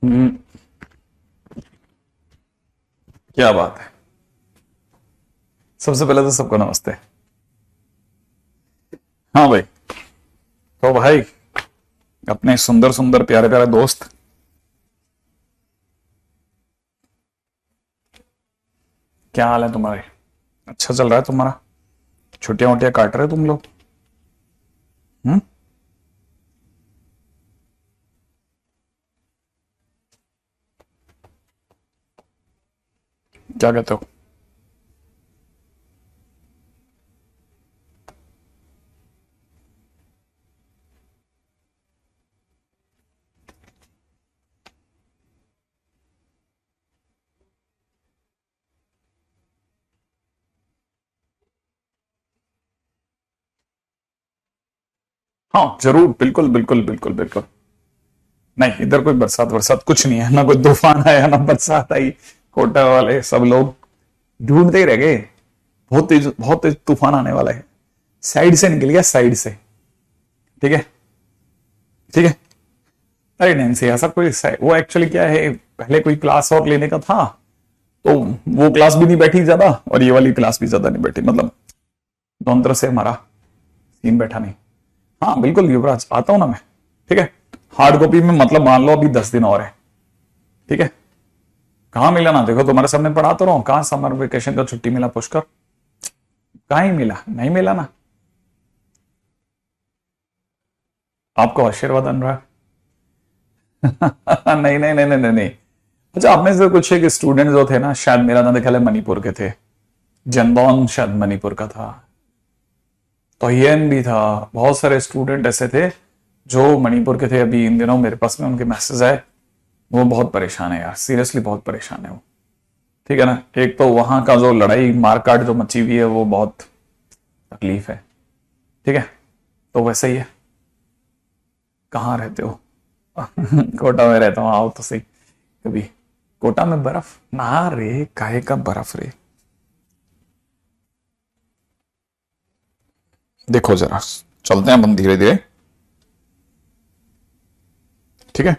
हम्म, क्या बात है। सबसे पहले तो सबको नमस्ते। हाँ भाई। तो भाई, अपने सुंदर सुंदर प्यारे प्यारे दोस्त, क्या हाल है तुम्हारे? अच्छा चल रहा है तुम्हारा? छुट्टियां वुट्टियां काट रहे हो तुम लोग? हम्म। क्या कहते हो? हाँ जरूर, बिल्कुल बिल्कुल बिल्कुल बिल्कुल। नहीं, इधर कोई बरसात वरसात कुछ नहीं है, ना कोई तूफान आया ना बरसात आई। कोटा वाले सब लोग ढूंढते ही रह गए। बहुत तेज तूफान आने वाला है। साइड से निकल गया, साइड से। ठीक है। ठीक है। अरे नहीं से ऐसा कोई वो एक्चुअली क्या है, पहले कोई क्लास और लेने का था, तो वो क्लास भी नहीं बैठी ज्यादा, और ये वाली क्लास भी ज्यादा नहीं बैठी, मतलब दोनों तरफ से हमारा सीन बैठा नहीं। हाँ बिल्कुल युवराज, आता हूं ना मैं। ठीक है। हार्ड कॉपी में मतलब मान लो अभी 10 दिन और है। ठीक है। कहाँ मिला ना, देखो तुम्हारे सामने पढ़ा तो रहा हूं, कहाँ समर वेकेशन का छुट्टी मिला पुष्कर? कहाँ ही मिला, नहीं मिला ना। आपको आशीर्वाद अनुराग। नहीं नहीं नहीं नहीं नहीं नहीं। अच्छा, आप में से कुछ एक स्टूडेंट जो थे ना, शायद मेरा ना ख्याल है मणिपुर के थे। जनबॉन शायद मणिपुर का था। तो हियन भी था। बहुत सारे स्टूडेंट ऐसे थे जो मणिपुर के थे। अभी इन दिनों मेरे पास में उनके मैसेज आए। वो बहुत परेशान है यार, सीरियसली बहुत परेशान है वो। ठीक है ना। एक तो वहां का जो लड़ाई मारकाट जो मची हुई है, वो बहुत तकलीफ है। ठीक है। तो वैसे ही है। कहाँ रहते हो? कोटा में रहता हूँ, आओ तो सही कभी। कोटा में बर्फ ना रे, काहे का बर्फ रे। देखो जरा, चलते हैं अपन धीरे धीरे। ठीक है।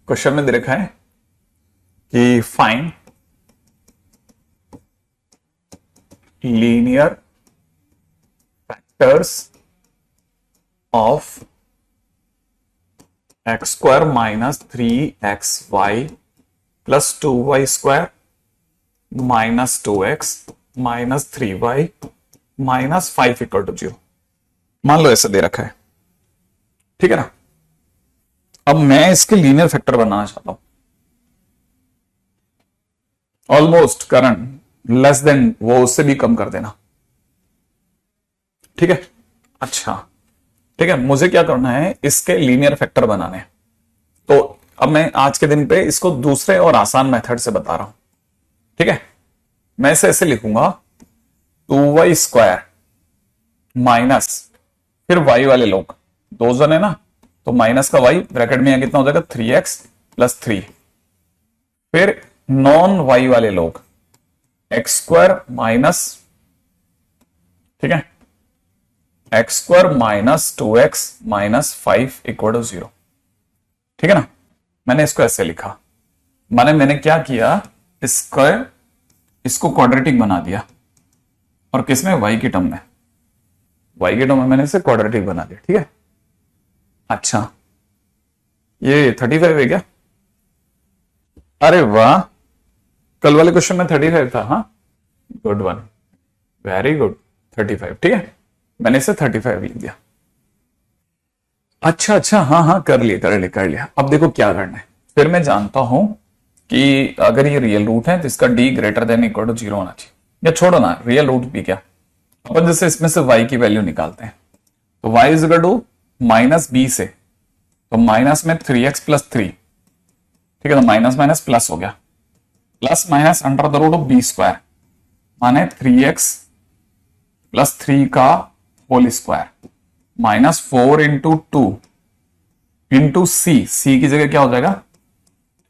क्वेश्चन में दे रखा है कि find linear factors of x square minus 3xy plus 2y² minus 2x minus 3y minus 5 equal to 0। मान लो ऐसा दे रखा है। ठीक है ना। अब मैं इसके लीनियर फैक्टर बनाना चाहता हूं। ऑलमोस्ट करंट लेस देन, वो उससे भी कम कर देना। ठीक है। अच्छा। ठीक है, मुझे क्या करना है, इसके लीनियर फैक्टर बनाने हैं। तो अब मैं आज के दिन पे इसको दूसरे और आसान मेथड से बता रहा हूं। ठीक है। मैं इसे ऐसे लिखूंगा, 2y² माइनस, फिर y वाले लोग दो जन है ना, तो माइनस का y ब्रैकेट में कितना हो जाएगा, 3x प्लस 3। फिर नॉन y वाले लोग x² माइनस, ठीक है, x² minus 2x minus 5 equal to 0। ठीक है ना। मैंने इसको ऐसे लिखा, मैंने क्या किया, इसको क्वाड्रेटिक बना दिया। और किसमें, y की टर्म में। y की टर्म में मैंने इसे क्वाड्रेटिक बना दिया। ठीक है। अच्छा, ये 35 है क्या? अरे वाह, कल वाले क्वेश्चन में 35 था। हाँ, गुड वन, वेरी गुड। 35, ठीक है। मैंने इसे 35 लिख दिया। अच्छा अच्छा, हाँ हाँ, कर लिया। अब देखो क्या करना है। फिर मैं जानता हूं कि अगर ये रियल रूट है तो इसका d greater than equal to 0 होना चाहिए। या छोड़ो ना, रियल रूट भी क्या, अपन जैसे इसमें से y की वैल्यू निकालते हैं, तो y is equal to minus b से, तो माइनस में 3x प्लस 3। ठीक है, तो माइनस माइनस प्लस हो गया, plus minus under the root of b², माने 3x प्लस 3 का whole square minus 4 into 2 into c की जगह क्या हो जाएगा,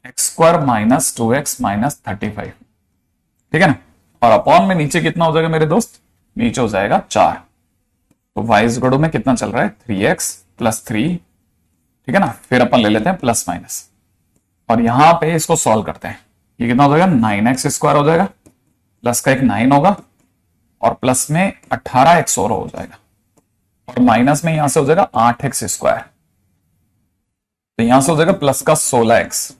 x² माइनस 2x माइनस 35। ठीक है ना। और अपॉन में नीचे कितना हो जाएगा मेरे दोस्त, नीचे हो जाएगा 4। तो y इज इक्वल टू में कितना चल रहा है 3x प्लस 3, ठीक है ना। फिर अपन ले लेते हैं प्लस माइनस और यहां पे इसको सॉल्व करते हैं। ये कितना हो जाएगा 9x स्क्वायर हो जाएगा, प्लस का एक 9 होगा और प्लस में 18x और हो जाएगा और माइनस में यहां से हो जाएगा 8x स्क्वायर, तो यहां से हो जाएगा प्लस का 16x,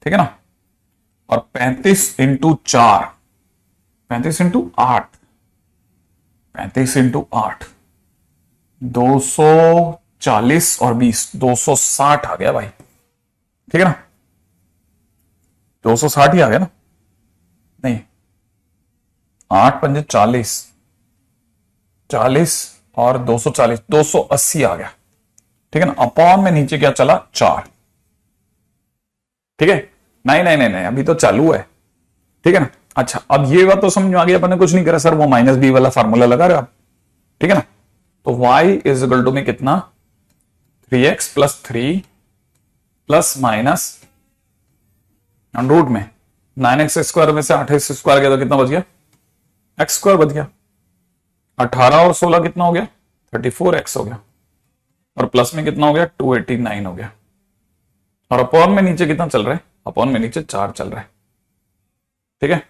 ठीक है ना। और 35 इंटू 4, 35 इंटू 8, 35 इंटू 8, 240 और 20, 260 आ गया भाई, ठीक है ना। 260 ही आ गया ना, नहीं 8 पंजे 40, 40 और 240, 280 आ गया, ठीक है ना। अपॉन में नीचे क्या चला 4, ठीक है। नहीं नहीं नहीं नहीं, अभी तो चालू है, ठीक है ना। अच्छा, अब ये बात तो समझ में आ गई, अपन ने कुछ नहीं करा सर, वो माइनस बी वाला फार्मूला लगा रहे आप, ठीक है ना। तो y इज इक्वल टू में कितना 3x plus 3 plus minus root में 9x स्क्वायर में से 8x स्क्वायर गया तो कितना बच गया x स्क्वायर बच गया। 18 और 16 कितना हो गया 34x हो गया और प्लस में कितना हो गया 289 हो गया और अपॉन में नीचे कितना चल रहा है, अपॉन में नीचे 4 चल रहा है, ठीक है।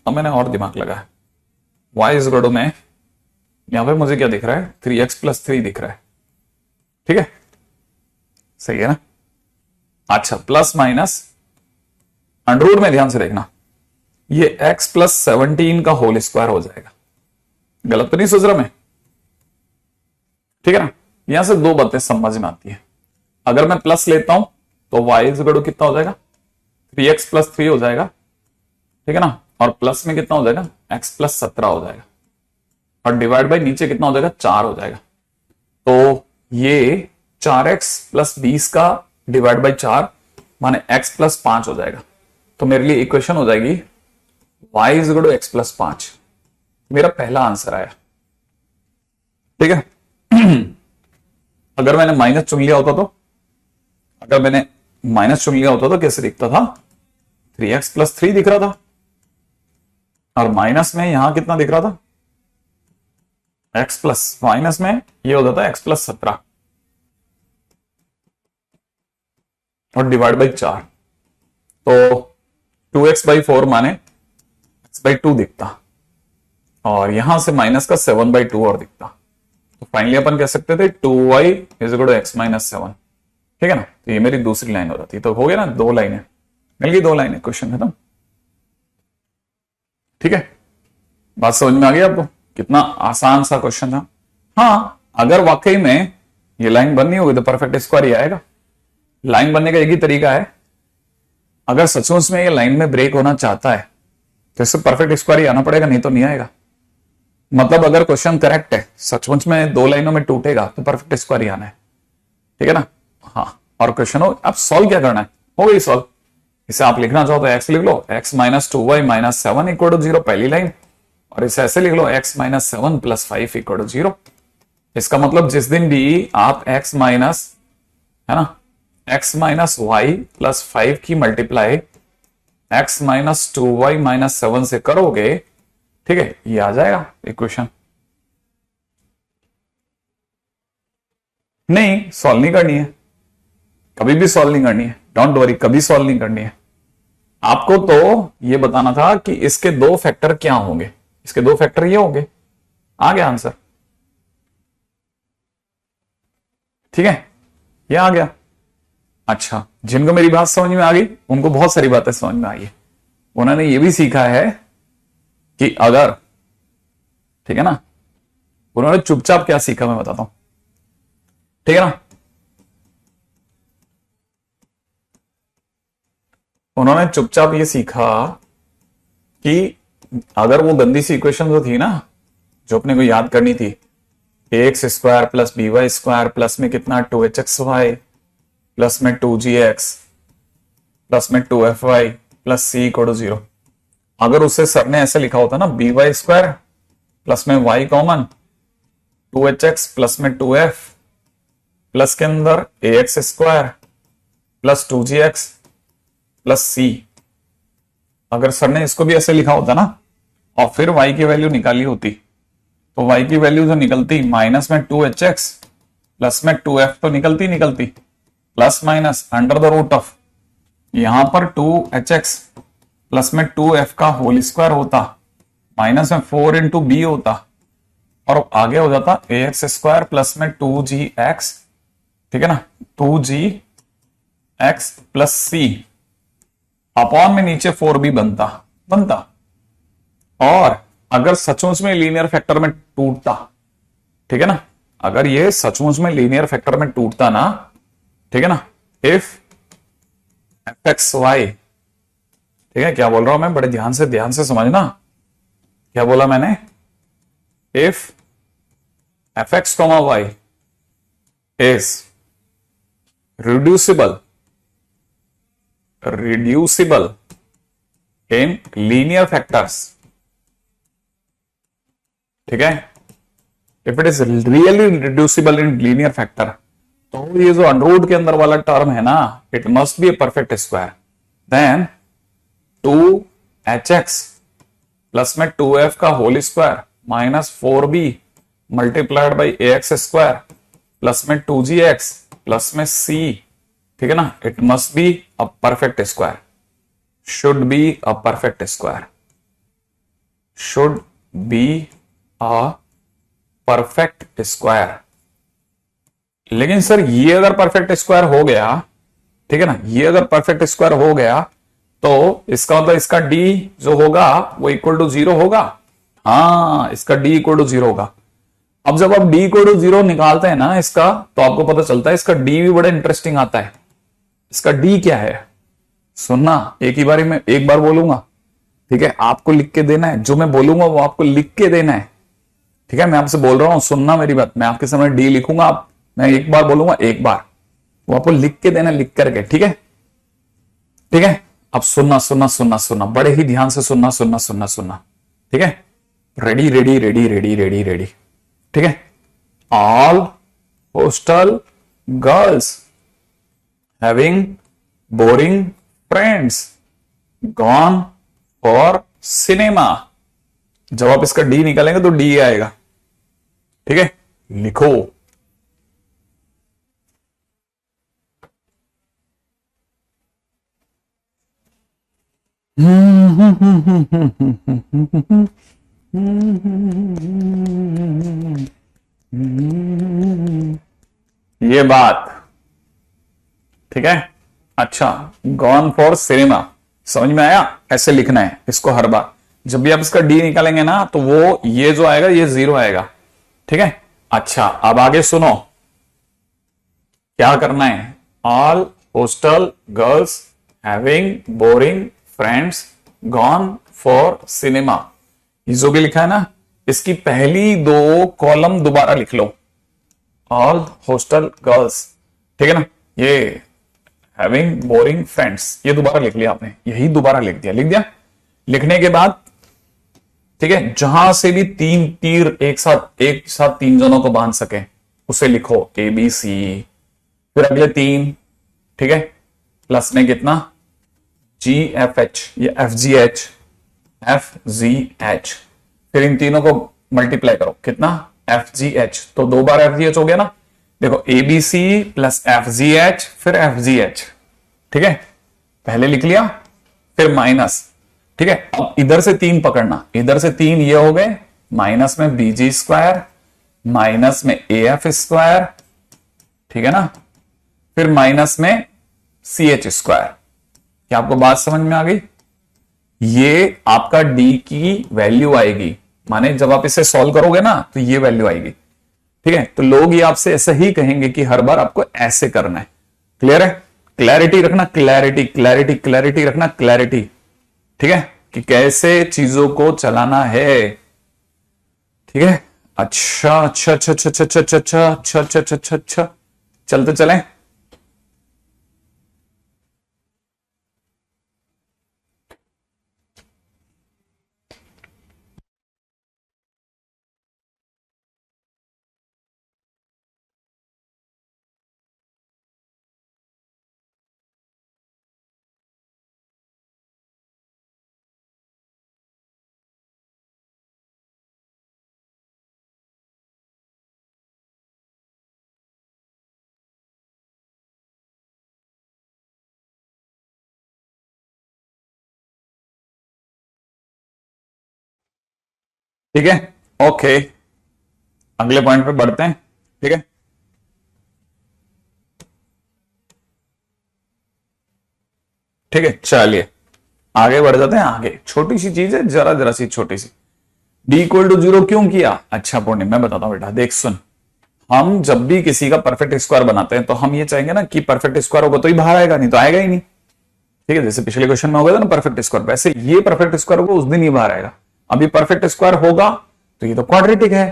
अब मैंने और दिमाग लगाया, y इज इक्वल टू में यहां पे मुझे क्या दिख रहा है 3x प्लस 3 दिख रहा है, ठीक है, सही है ना। अच्छा, प्लस माइनस अंडररूट में ध्यान से देखना, ये x प्लस 17 का होल स्क्वायर हो जाएगा, गलत तो नहीं सोच रहा मैं, ठीक है ना। यहां से दो बातें समझ में आती है, अगर मैं प्लस लेता हूं तो y इज इक्वल टू कितना हो जाएगा 3x प्लस 3 हो जाएगा, ठीक है ना, और प्लस में कितना हो जाएगा x प्लस 17 हो जाएगा और डिवाइड बाय नीचे कितना हो जाएगा 4 हो जाएगा। तो ये 4x प्लस 20 का डिवाइड बाय 4 माने x प्लस 5 हो जाएगा। तो मेरे लिए इक्वेशन हो जाएगी y is equal to x plus 5, मेरा पहला आंसर आया, ठीक है। अगर मैंने माइनस चुन लिया होता तो, अगर मैंने माइनस चुन लिया होता तो कैसे दिखता था 3x प्लस 3 दिख रहा था और माइनस में यहां कितना दिख रहा था x प्लस, माइनस में ये होता था x प्लस 17 और डिवाइड बाई 4, तो 2x बाई 4 माने x बाई 2 दिखता और यहां से माइनस का 7 बाई 2 और दिखता। तो फाइनली अपन कह सकते थे 2y is equal to x minus 7, ठीक है ना। तो ये मेरी दूसरी लाइन हो जाती, तो हो गया ना, दो लाइनें मिल गई, दो लाइनें, क्वेश्चन खत्म, ठीक है। बात समझ में आ गई आपको, कितना आसान सा क्वेश्चन था। हाँ, अगर वाकई में ये लाइन बननी होगी तो परफेक्ट स्क्वायर ही आएगा। लाइन बनने का एक ही तरीका है, अगर सचमुच में ये लाइन में ब्रेक होना चाहता है तो इससे परफेक्ट स्क्वायर ही आना पड़ेगा, नहीं तो नहीं आएगा। मतलब अगर क्वेश्चन करेक्ट है, सचमुच में दो लाइनों में टूटेगा तो परफेक्ट स्क्वायर ही आना है, ठीक है ना। हाँ, और क्वेश्चन हो, अब सॉल्व क्या करना है, हो गई सॉल्व। इसे आप लिखना चाहो तो x लिख लो, x minus 2y minus 7 equal to 0, पहली लाइन, और इसे ऐसे लिख लो x minus 7 plus 5 equal to 0। इसका मतलब जिस दिन भी आप x माइनस, है ना, x माइनस वाई प्लस 5 की multiply x minus 2y minus 7 से करोगे, ठीक है, ये आ जाएगा इक्वेशन। नहीं, सॉल्व नहीं करनी है, कभी भी सॉल्व नहीं करनी है, डोंट वरी, कभी सॉल्व नहीं करनी है। आपको तो ये बताना था कि इसके दो फैक्टर क्या होंगे, इसके दो फैक्टर ये होंगे, आ गया आंसर, ठीक है, ये आ गया। अच्छा, जिनको मेरी बात समझ में आ गई उनको बहुत सारी बातें समझ में आई है, उन्होंने ये भी सीखा है कि अगर, ठीक है ना, उन्होंने चुपचाप क्या सीखा मैं बताता हूं, ठीक है ना। उन्होंने चुपचाप ये सीखा कि अगर वो गंदी सी इक्वेशन जो थी ना, जो अपने को याद करनी थी, ax square plus b y square plus में कितना 2hxy प्लस में 2gx प्लस में 2fy plus C equal to 0, अगर उसे सर ने ऐसे लिखा होता ना बी वाई स्क्वायर प्लस में y कॉमन 2hx प्लस में 2f प्लस के अंदर ax square plus 2gx plus c, अगर सर ने इसको भी ऐसे लिखा होता ना और फिर y की वैल्यू निकाली होती तो y की वैल्यू जो निकलती माइनस में 2hx प्लस में 2f तो निकलती plus minus under the root of यहां पर 2hx प्लस में 2f का होल स्क्वायर होता माइनस में 4 इंटू बी होता और आगे हो जाता ax स्क्वायर प्लस में 2gx, ठीक है ना, 2gx प्लस सी अपॉन में नीचे 4b बनता। और अगर सचमुच में लीनियर फैक्टर में टूटता, ठीक है ना, अगर ये सचमुच में लीनियर फैक्टर में टूटता ना, ठीक है ना, इफ एफ एक्स वाई, ठीक है, क्या बोल रहा हूं मैं, बड़े ध्यान से समझना, क्या बोला मैंने, if f x comma y is reducible in linear factors, ठीक है, if it is really reducible in linear factor, तो ये जो अंडरवुड के अंदर वाला टर्म है ना, it must be a perfect square. Then 2hx plus में 2f का whole square minus 4b multiplied by ax square plus में 2gx प्लस में c, ठीक है ना, it must be a perfect square, should be a perfect square, should be a perfect square. लेकिन sir ये अगर परफेक्ट स्क्वायर हो गया, ठीक है ना, ये अगर परफेक्ट स्क्वायर हो गया तो इसका मतलब इसका डी जो होगा वो इक्वल टू 0 होगा। हाँ, इसका डी इक्वल टू 0 होगा। अब जब आप डी इक्वल टू 0 निकालते हैं ना इसका, तो आपको पता चलता है इसका डी भी बड़ा इंटरेस्टिंग आता है। इसका डी क्या है, सुनना, एक ही बारी में एक बार बोलूंगा, ठीक है, आपको लिख के देना है, जो मैं बोलूंगा वो आपको लिख के देना है, ठीक है, मैं आपसे बोल रहा हूं, सुनना मेरी बात, मैं आपके सामने डी लिखूंगा, आप, मैं एक बार बोलूंगा एक बार, वो आपको लिख के देना, लिख करके, ठीक है, ठीक है। अब सुनना, बड़े ही ध्यान से सुनना, ठीक है, रेडी, ठीक है। All hostel girls having boring friends gone for cinema. जब आप इसका डी निकालेंगे तो डी आएगा, ठीक है, लिखो। ये बात, ठीक है। अच्छा, गॉन फॉर सिनेमा समझ में आया, ऐसे लिखना है इसको हर बार जब भी आप इसका डी निकालेंगे ना, तो वो ये जो आएगा ये 0 आएगा, ठीक है। अच्छा, अब आगे सुनो क्या करना है। All hostel girls having boring friends gone for cinema, ये जो भी लिखा है ना, इसकी पहली 2 कॉलम दोबारा लिख लो, ऑल हॉस्टल गर्ल्स, ठीक है ना, ये हैविंग बोरिंग फ्रेंड्स, ये दोबारा लिख लिया आपने, यही दोबारा लिख दिया। लिखने के बाद, ठीक है, जहां से भी 3 तीर एक साथ 3 जनों को बांध सके उसे लिखो, ए बी सी, फिर अगले 3, ठीक है, प्लस में कितना, जी एफ एच, ये एफ जी एच, फिर इन तीनों को मल्टीप्लाई करो, कितना, एफ जी एच, तो 2 बार एफ जी एच हो गया ना। देखो, A B C plus F G H फिर एफ जी एच, ठीक है, पहले लिख लिया, फिर माइनस, ठीक है। अब इधर से 3 पकड़ना, इधर से 3 ये हो गए, माइनस में बीजी स्क्वायर, माइनस में ए एफ स्क्वायर, ठीक है ना, फिर माइनस में सी एच स्क्वायर। क्या आपको बात समझ में आ गई? ये आपका डी की वैल्यू आएगी, माने जब आप इसे सॉल्व करोगे ना तो ये वैल्यू आएगी, ठीक है। तो लोग ये आपसे ऐसे ही कहेंगे कि हर बार आपको ऐसे करना है। क्लियर है? क्लैरिटी रखना, क्लैरिटी रखना, क्लैरिटी, ठीक है, कि कैसे चीजों को चलाना है, ठीक है। अच्छा, चलते चलें। ठीक है, ओके, अगले पॉइंट पे बढ़ते हैं। ठीक है, ठीक है, चलिए आगे बढ़ जाते हैं। आगे छोटी सी चीज है, जरा जरा सी छोटी सी। डी इक्वल टू जीरो क्यों किया? अच्छा पूर्णिम मैं बताता हूं बेटा, देख सुन, हम जब भी किसी का परफेक्ट स्क्वायर बनाते हैं तो हम ये चाहेंगे ना कि परफेक्ट स्क्वायर होगा तो ही बाहर आएगा, नहीं तो आएगा ही नहीं। ठीक है, जैसे पिछले क्वेश्चन में हो गया था ना परफेक्ट स्क्वायर, वैसे ये परफेक्ट स्क्वायर होगा उस दिन ही बाहर आएगा। अब ये परफेक्ट स्क्वायर होगा तो ये तो क्वाड्रेटिक है।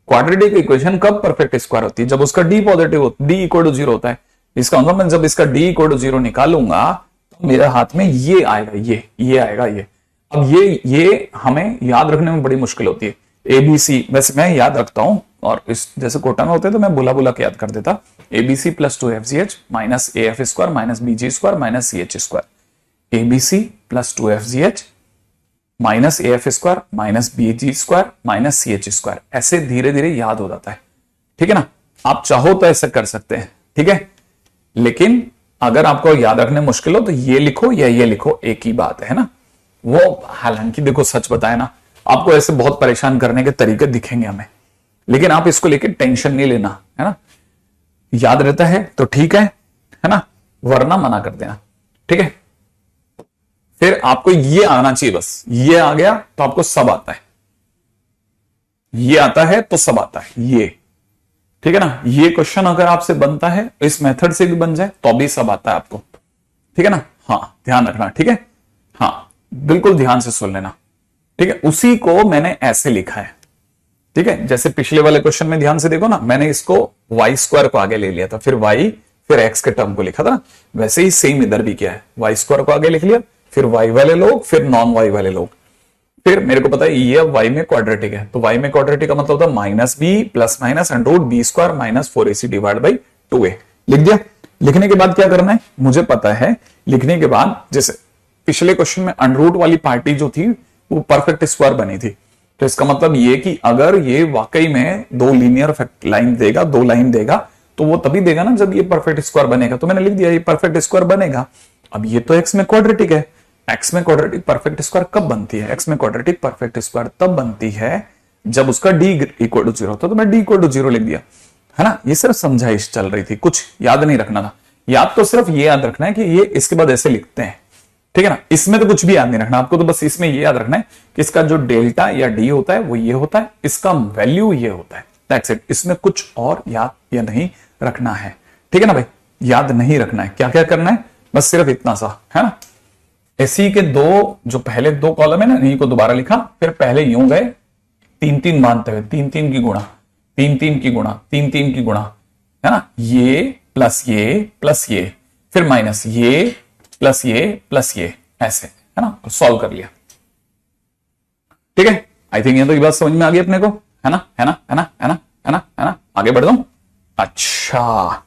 क्वाड्रेटिक इक्वेशन कब परफेक्ट स्क्वायर होती है? जब उसका डी पॉजिटिव हो, डी इक्वल टू जीरो होता है। इसका मतलब मैं जब इसका डी इक्वल टू जीरो निकालूंगा तो मेरे हाथ में ये आएगा, ये आएगा ये। अब ये हमें याद रखने में बड़ी मुश्किल होती है। एबीसी वैसे मैं याद रखता हूं, और इस जैसे कोटा में होते तो मैं बुला बुला के याद कर देता। ABC plus 2FGH minus AF square minus BG square minus CH square. ABC plus 2FGH minus AF square minus BG square minus CH square. ऐसे धीरे धीरे याद हो जाता है। ठीक है ना, आप चाहो तो ऐसे कर सकते हैं। ठीक है, लेकिन अगर आपको याद रखने मुश्किल हो तो ये लिखो या ये लिखो, एक ही बात है ना। वो हालांकि देखो सच बताए ना, आपको ऐसे बहुत परेशान करने के तरीके दिखेंगे हमें, लेकिन आप इसको लेके टेंशन नहीं लेना, है ना। याद रहता है तो ठीक है ना, वरना मना कर देना। ठीक है, फिर आपको ये आना चाहिए, बस ये आ गया तो आपको सब आता है। ये आता है तो सब आता है ये। ठीक है ना, ये क्वेश्चन अगर आपसे बनता है इस मेथड से भी बन जाए तो भी सब आता है आपको। ठीक है ना, हाँ ध्यान रखना। ठीक है, हाँ बिल्कुल ध्यान से सुन लेना। ठीक है, उसी को मैंने ऐसे लिखा है। ठीक है, जैसे पिछले वाले क्वेश्चन में ध्यान से देखो ना, मैंने इसको वाई स्क्वायर को आगे ले लिया था, फिर वाई फिर एक्स के टर्म को लिखा था ना, वैसे ही सेम इधर भी किया है। वाई स्क्वायर को आगे लिख लिया, फिर वाई वाले लोग, फिर नॉन वाई वाले लोग। फिर मेरे को पता है ये वाई में क्वाड्रेटिक है, तो वाई में क्वाड्रेटिक का मतलब होता है minus b plus minus under root b square minus 4AC divide by 2A। लिख दिया। लिखने के बाद क्या करना है मुझे पता है। लिखने के बाद जैसे पिछले क्वेश्चन में अंडर रूट वाली पार्टी जो थी वो परफेक्ट स्क्वायर बनी थी, तो इसका मतलब ये कि अगर ये वाकई में दो लीनियर लाइन देगा, दो लाइन देगा, तो वो तभी देगा ना जब ये परफेक्ट स्क्वायर बनेगा। तो मैंने लिख दिया ये परफेक्ट स्क्वायर बनेगा। अब ये तो एक्स में क्वाड्रेटिक है, एक्स में क्वाड्रेटिक परफेक्ट स्क्वायर कब बनती है? एक्स में क्वाड्रेटिक परफेक्ट स्क्वायर तब बनती है जब उसका डी इक्वल टू जीरो होता, तो मैं डी इक्वल टू जीरो लिख दिया, है ना। ये सिर्फ समझाइश चल रही थी, कुछ याद नहीं रखना था। याद तो सिर्फ ये याद रखना है कि ये इसके बाद ऐसे लिखते हैं। ठीक है ना, इसमें तो कुछ भी याद नहीं रखना आपको, तो बस इसमें ये याद रखना है कि इसका जो डेल्टा या डी होता है वो ये होता है, इसका वैल्यू ये होता है। दैट्स इट, इसमें कुछ और याद या नहीं रखना है। ठीक है ना भाई, याद नहीं रखना है। क्या क्या करना है, बस सिर्फ इतना सा, है ना। एसी के दो जो पहले दो कॉलम है ना, इन्हीं को दोबारा लिखा, फिर पहले यूं गए तीन तीन मानते हुए, तीन तीन की गुणा, तीन तीन की गुणा, तीन तीन की गुणा, है ना। ये प्लस ये फिर माइनस ये प्लस ये ऐसे, है ना, तो सॉल्व कर लिया। ठीक है, आई थिंक ये तो ये बात समझ में आ गई अपने को, है ना, है ना, है ना, है ना, है ना, है ना। आगे बढ़ दो। अच्छा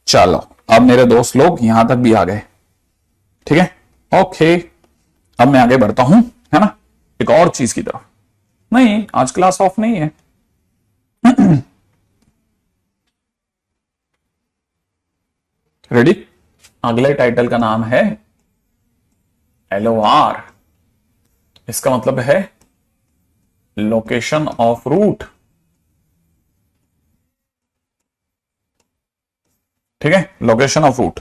चलो, अब मेरे दोस्त लोग यहां तक भी आ गए। ठीक है, ओके, अब मैं आगे बढ़ता हूं, है ना, एक और चीज की तरफ। नहीं, आज क्लास ऑफ नहीं है। रेडी, अगले टाइटल का नाम है LOR। इसका मतलब है लोकेशन ऑफ रूट। ठीक है, लोकेशन ऑफ रूट।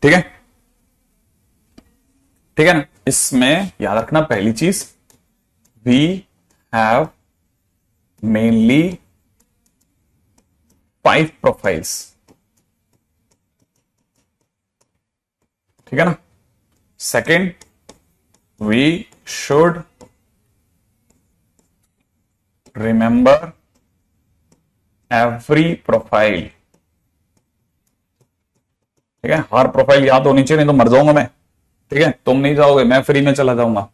ठीक है, ठीक है ना। इसमें याद रखना पहली चीज, वी हैव मेनली 5 प्रोफाइल्स। ठीक है ना। Second, we should remember every profile. ठीक है, हर प्रोफाइल याद होनी चाहिए, नहीं तो मर जाऊंगा मैं। ठीक है, तुम नहीं जाओगे, मैं फ्री में चला जाऊंगा।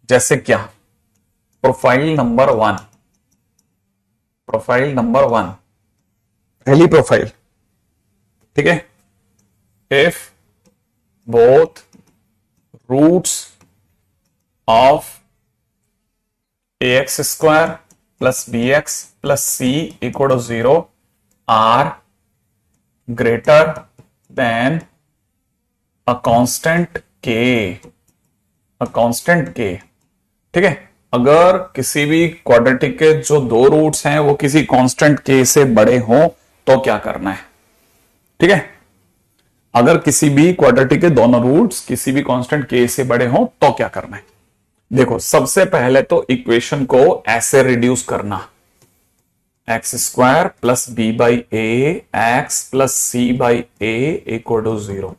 जैसे क्या, प्रोफाइल नंबर 1, प्रोफाइल नंबर 1 पहली प्रोफाइल। ठीक है, if both roots of ax square plus bx plus c equal to 0 are greater than a constant k, ठीक है। अगर किसी भी क्वाड्रेटिक के जो दो रूट्स हैं वो किसी कांस्टेंट के से बड़े हों तो क्या करना है, ठीक है। अगर किसी भी क्वाड्रेटिक के दोनों रूट्स किसी भी कांस्टेंट के से बड़े हों तो क्या करना है। देखो सबसे पहले तो इक्वेशन को ऐसे रिड्यूस करना, x square plus b by a x plus c by a equal to 0,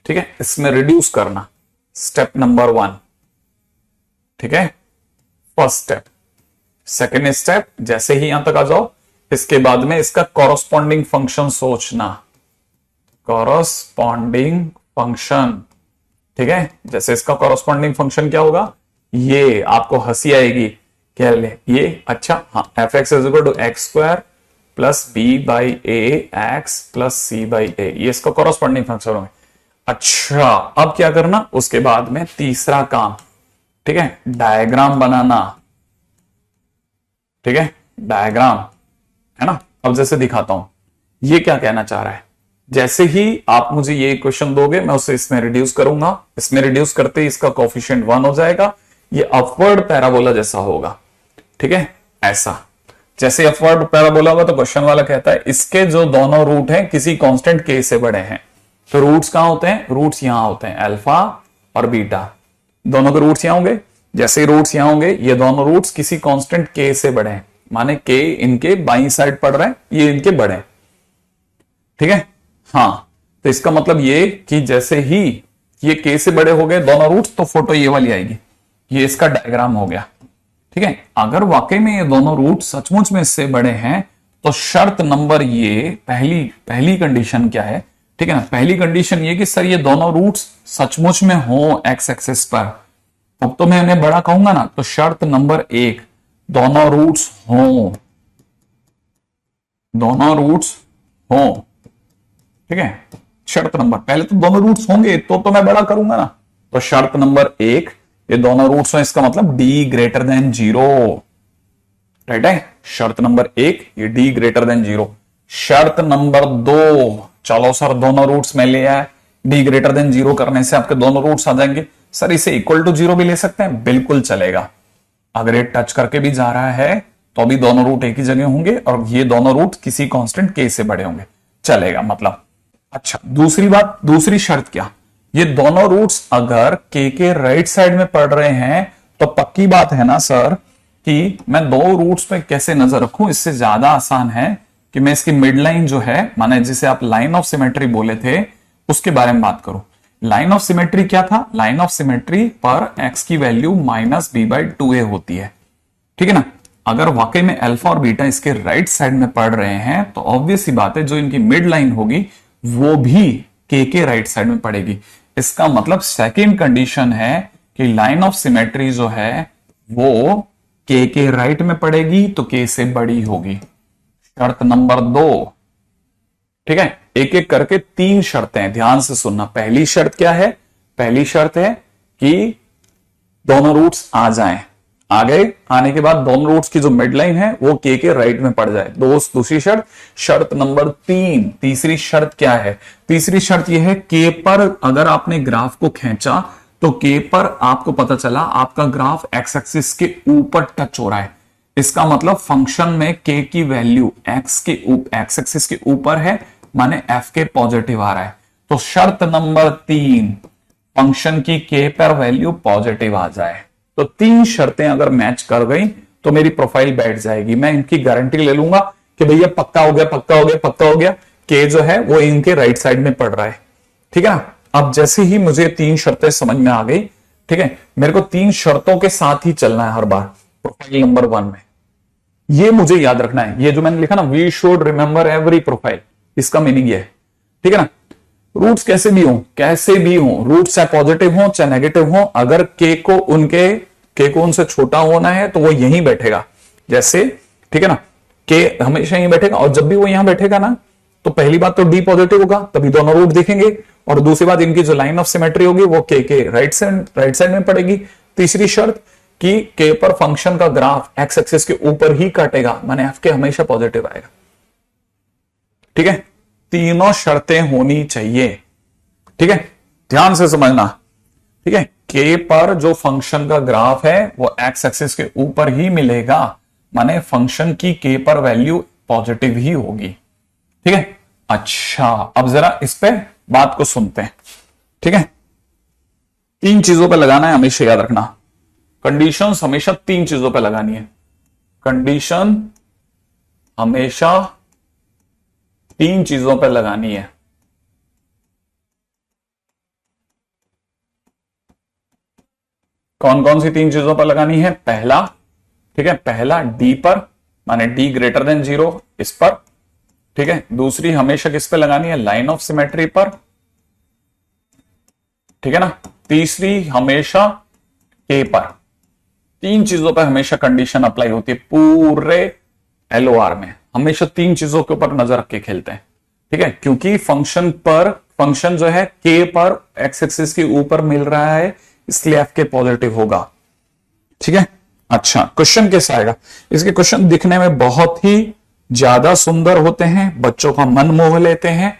ठीक है। इसमें रिड्यूस करना, स्टेप नंबर 1, ठीक है, फर्स्ट स्टेप। सेकेंड स्टेप, जैसे ही यहां तक आ जाओ इसके बाद में इसका कॉरस्पॉन्डिंग फंक्शन सोचना, कॉरस्पॉन्डिंग फंक्शन, ठीक है। जैसे इसका कॉरस्पॉन्डिंग फंक्शन क्या होगा, ये आपको हंसी आएगी, क्या ले ये, अच्छा हाँ, f x is equal to x square plus b by a x plus c by a, ये इसका कॉरस्पॉन्डिंग फंक्शन होगा। अच्छा अब क्या करना, उसके बाद में तीसरा काम, ठीक है, डायग्राम बनाना, ठीक है, डायग्राम, है ना। अब जैसे दिखाता हूं ये क्या कहना चाह रहा है। जैसे ही आप मुझे ये इक्वेशन दोगे मैं उसे इसमें रिड्यूस करूंगा, इसमें रिड्यूस करते ही इसका कोफिशिएंट 1 हो जाएगा, ये अपवर्ड पैराबोला जैसा होगा, ठीक है। ऐसा जैसे अपवर्ड पैराबोला होगा तो क्वेश्चन वाला कहता है इसके जो दोनों रूट हैं किसी कांस्टेंट के से बड़े हैं, तो रूट्स कहां होते हैं, रूट्स यहां होते हैं, अल्फा और बीटा, दोनों के रूट्स यहां होंगे। जैसे ही रूट्स यहां होंगे ये दोनों रूट्स किसी कांस्टेंट के से बड़े हैं, माने के इनके बाईं साइड पड़ रहे हैं, ये इनके बड़े हैं, ठीक है। हाँ तो इसका मतलब ये कि जैसे ही ये के से बड़े हो गए दोनों रूट्स तो फोटो ये वाली आएगी, ये इसका डायग्राम हो गया, ठीक है। अगर वाकई में ये दोनों रूट सचमुच में इससे बड़े हैं तो शर्त नंबर ये पहली कंडीशन क्या है, ठीक है ना। पहली कंडीशन ये कि सर ये दोनों रूट्स सचमुच में हो एक्स एक्सिस पर, अब तो मैं इन्हें बड़ा कहूंगा ना, तो शर्त नंबर 1 दोनों रूट्स हो, दोनों रूट्स हो, ठीक है। शर्त नंबर, पहले तो दोनों रूट्स होंगे तो मैं बड़ा करूंगा ना, तो शर्त नंबर 1 ये दोनों रूट्स हो, इसका मतलब d ग्रेटर देन 0, राइट है। शर्त नंबर 1 ये d ग्रेटर देन 0। शर्त नंबर 2, चलो सर दोनों रूट्स में ले आए, d ग्रेटर देन 0 करने से आपके दोनों रूट्स आ जाएंगे, सर इसे इक्वल टू 0 भी ले सकते हैं, बिल्कुल चलेगा। अगर ये टच करके भी जा रहा है तो भी दोनों रूट एक ही जगह होंगे और ये दोनों रूट किसी कांस्टेंट k से बड़े होंगे, चलेगा मतलब। अच्छा दूसरी बात, दूसरी शर्त क्या, ये दोनों रूट्स अगर के राइट साइड में पड़ रहे हैं तो पक्की बात है ना सर कि मैं दो रूट्स पे कैसे नजर रखूं, इससे ज्यादा आसान है कि मैं इसकी मिड लाइन जो है, माने जिसे आप लाइन ऑफ सिमेट्री बोले थे, उसके बारे में बात करूं। लाइन ऑफ सिमेट्री क्या था, लाइन ऑफ सिमेट्री पर x की वैल्यू -b/2a होती है, ठीक है ना। अगर वाकई में अल्फा और बीटा इसके राइट साइड में पड़ रहे हैं तो ऑब्वियस सी बात है जो इनकी मिड लाइन होगी वो भी के राइट साइड में पड़ेगी। इसका मतलब सेकंड कंडीशन है कि लाइन ऑफ सिमेट्री जो है वो के राइट में पड़ेगी तो के से बड़ी होगी। शर्त नंबर 2, ठीक है, एक एक करके 3 शर्तें ध्यान से सुनना। पहली शर्त क्या है, पहली शर्त है कि दोनों रूट्स आ जाएं, आ गए, आने के बाद दोनों रूट्स की जो मिड लाइन है वो के राइट में पड़ जाए। दूसरी शर्त, शर्त नंबर 3, तीसरी शर्त क्या है, तीसरी शर्त यह है के पर अगर आपने ग्राफ को खींचा तो के पर आपको पता चला आपका ग्राफ एक्स एक्सिस के ऊपर टच हो रहा है, इसका मतलब फंक्शन में के की वैल्यू एक्स एक्सिस के ऊपर है, माने एफ के पॉजिटिव आ रहा है। तो शर्त नंबर 3 फंक्शन की के पर वैल्यू पॉजिटिव आ जाए। तो 3 शर्तें अगर मैच कर गई तो मेरी प्रोफाइल बैठ जाएगी, मैं इनकी गारंटी ले लूंगा कि भैया पक्का हो गया, पक्का हो गया, पक्का हो गया, के जो है वो इनके राइट साइड में पड़ रहा है, ठीक है ना। अब जैसे ही मुझे 3 शर्तें समझ में आ गई, ठीक है, मेरे को 3 शर्तों के साथ ही चलना है हर बार प्रोफाइल नंबर 1 में, ये मुझे याद रखना है। ये जो मैंने लिखा ना, we should remember every profile, इसका मीनिंग ये है, ठीक है ना। रूट्स कैसे भी हो, रूट्स चाहे पॉजिटिव हो चाहे नेगेटिव हो, अगर के को उनसे छोटा होना है तो वो यहीं बैठेगा, जैसे, ठीक है ना, के हमेशा यहीं बैठेगा। और जब भी वो यहां बैठेगा ना तो पहली बात तो डी पॉजिटिव होगा, तभी दोनों रूट दिखेंगे, और दूसरी बात इनकी जो लाइन ऑफ सिमेट्री होगी वो के राइट साइड में पड़ेगी। तीसरी शर्त कि के पर फंक्शन का ग्राफ एक्स एक्सिस के ऊपर ही काटेगा, माने एफ के हमेशा पॉजिटिव आएगा, ठीक है। तीनों शर्तें होनी चाहिए, ठीक है, ध्यान से समझना। ठीक है, के पर जो फंक्शन का ग्राफ है वो एक्स एक्सिस के ऊपर ही मिलेगा, माने फंक्शन की के पर वैल्यू पॉजिटिव ही होगी। ठीक है, अच्छा अब जरा इस पे बात को सुनते हैं। ठीक है, तीन चीजों पे लगाना है, हमेशा याद रखना। कंडीशंस हमेशा तीन चीजों पे लगानी है। कंडीशन हमेशा तीन चीजों पे लगानी है। कौन कौन सी तीन चीजों पर लगानी है? पहला, ठीक है, पहला डी पर, माने डी ग्रेटर देन 0 इस पर। ठीक है, दूसरी हमेशा किस पे लगानी है? लाइन ऑफ सिमेट्री पर। ठीक है ना, तीसरी हमेशा के पर। तीन चीजों पर हमेशा कंडीशन अप्लाई होती है पूरे एलओआर में, हमेशा तीन चीजों के ऊपर नजर रख के खेलते हैं। ठीक है, क्योंकि फंक्शन जो है के पर एक्स एक्सिस के ऊपर मिल रहा है, इसलिए एफ के पॉजिटिव होगा। ठीक है, अच्छा क्वेश्चन कैसा आएगा? इसके क्वेश्चन दिखने में बहुत ही ज्यादा सुंदर होते हैं, बच्चों का मन मोह लेते हैं।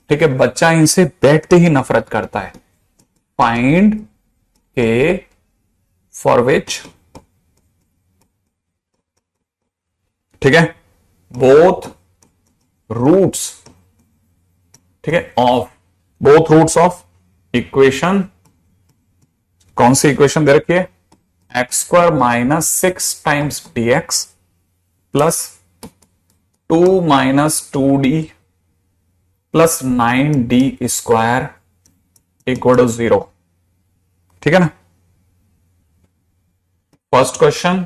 ठीक है, बच्चा इनसे बैठते ही नफरत करता है। फाइंड के फॉर विच, ठीक है, बोथ रूट्स, ठीक है, of both roots of equation, कौन सी इक्वेशन दे रखी है? X square minus 6 times d x plus 2 minus 2d plus 9d square equal to 0। ठीक है ना, first question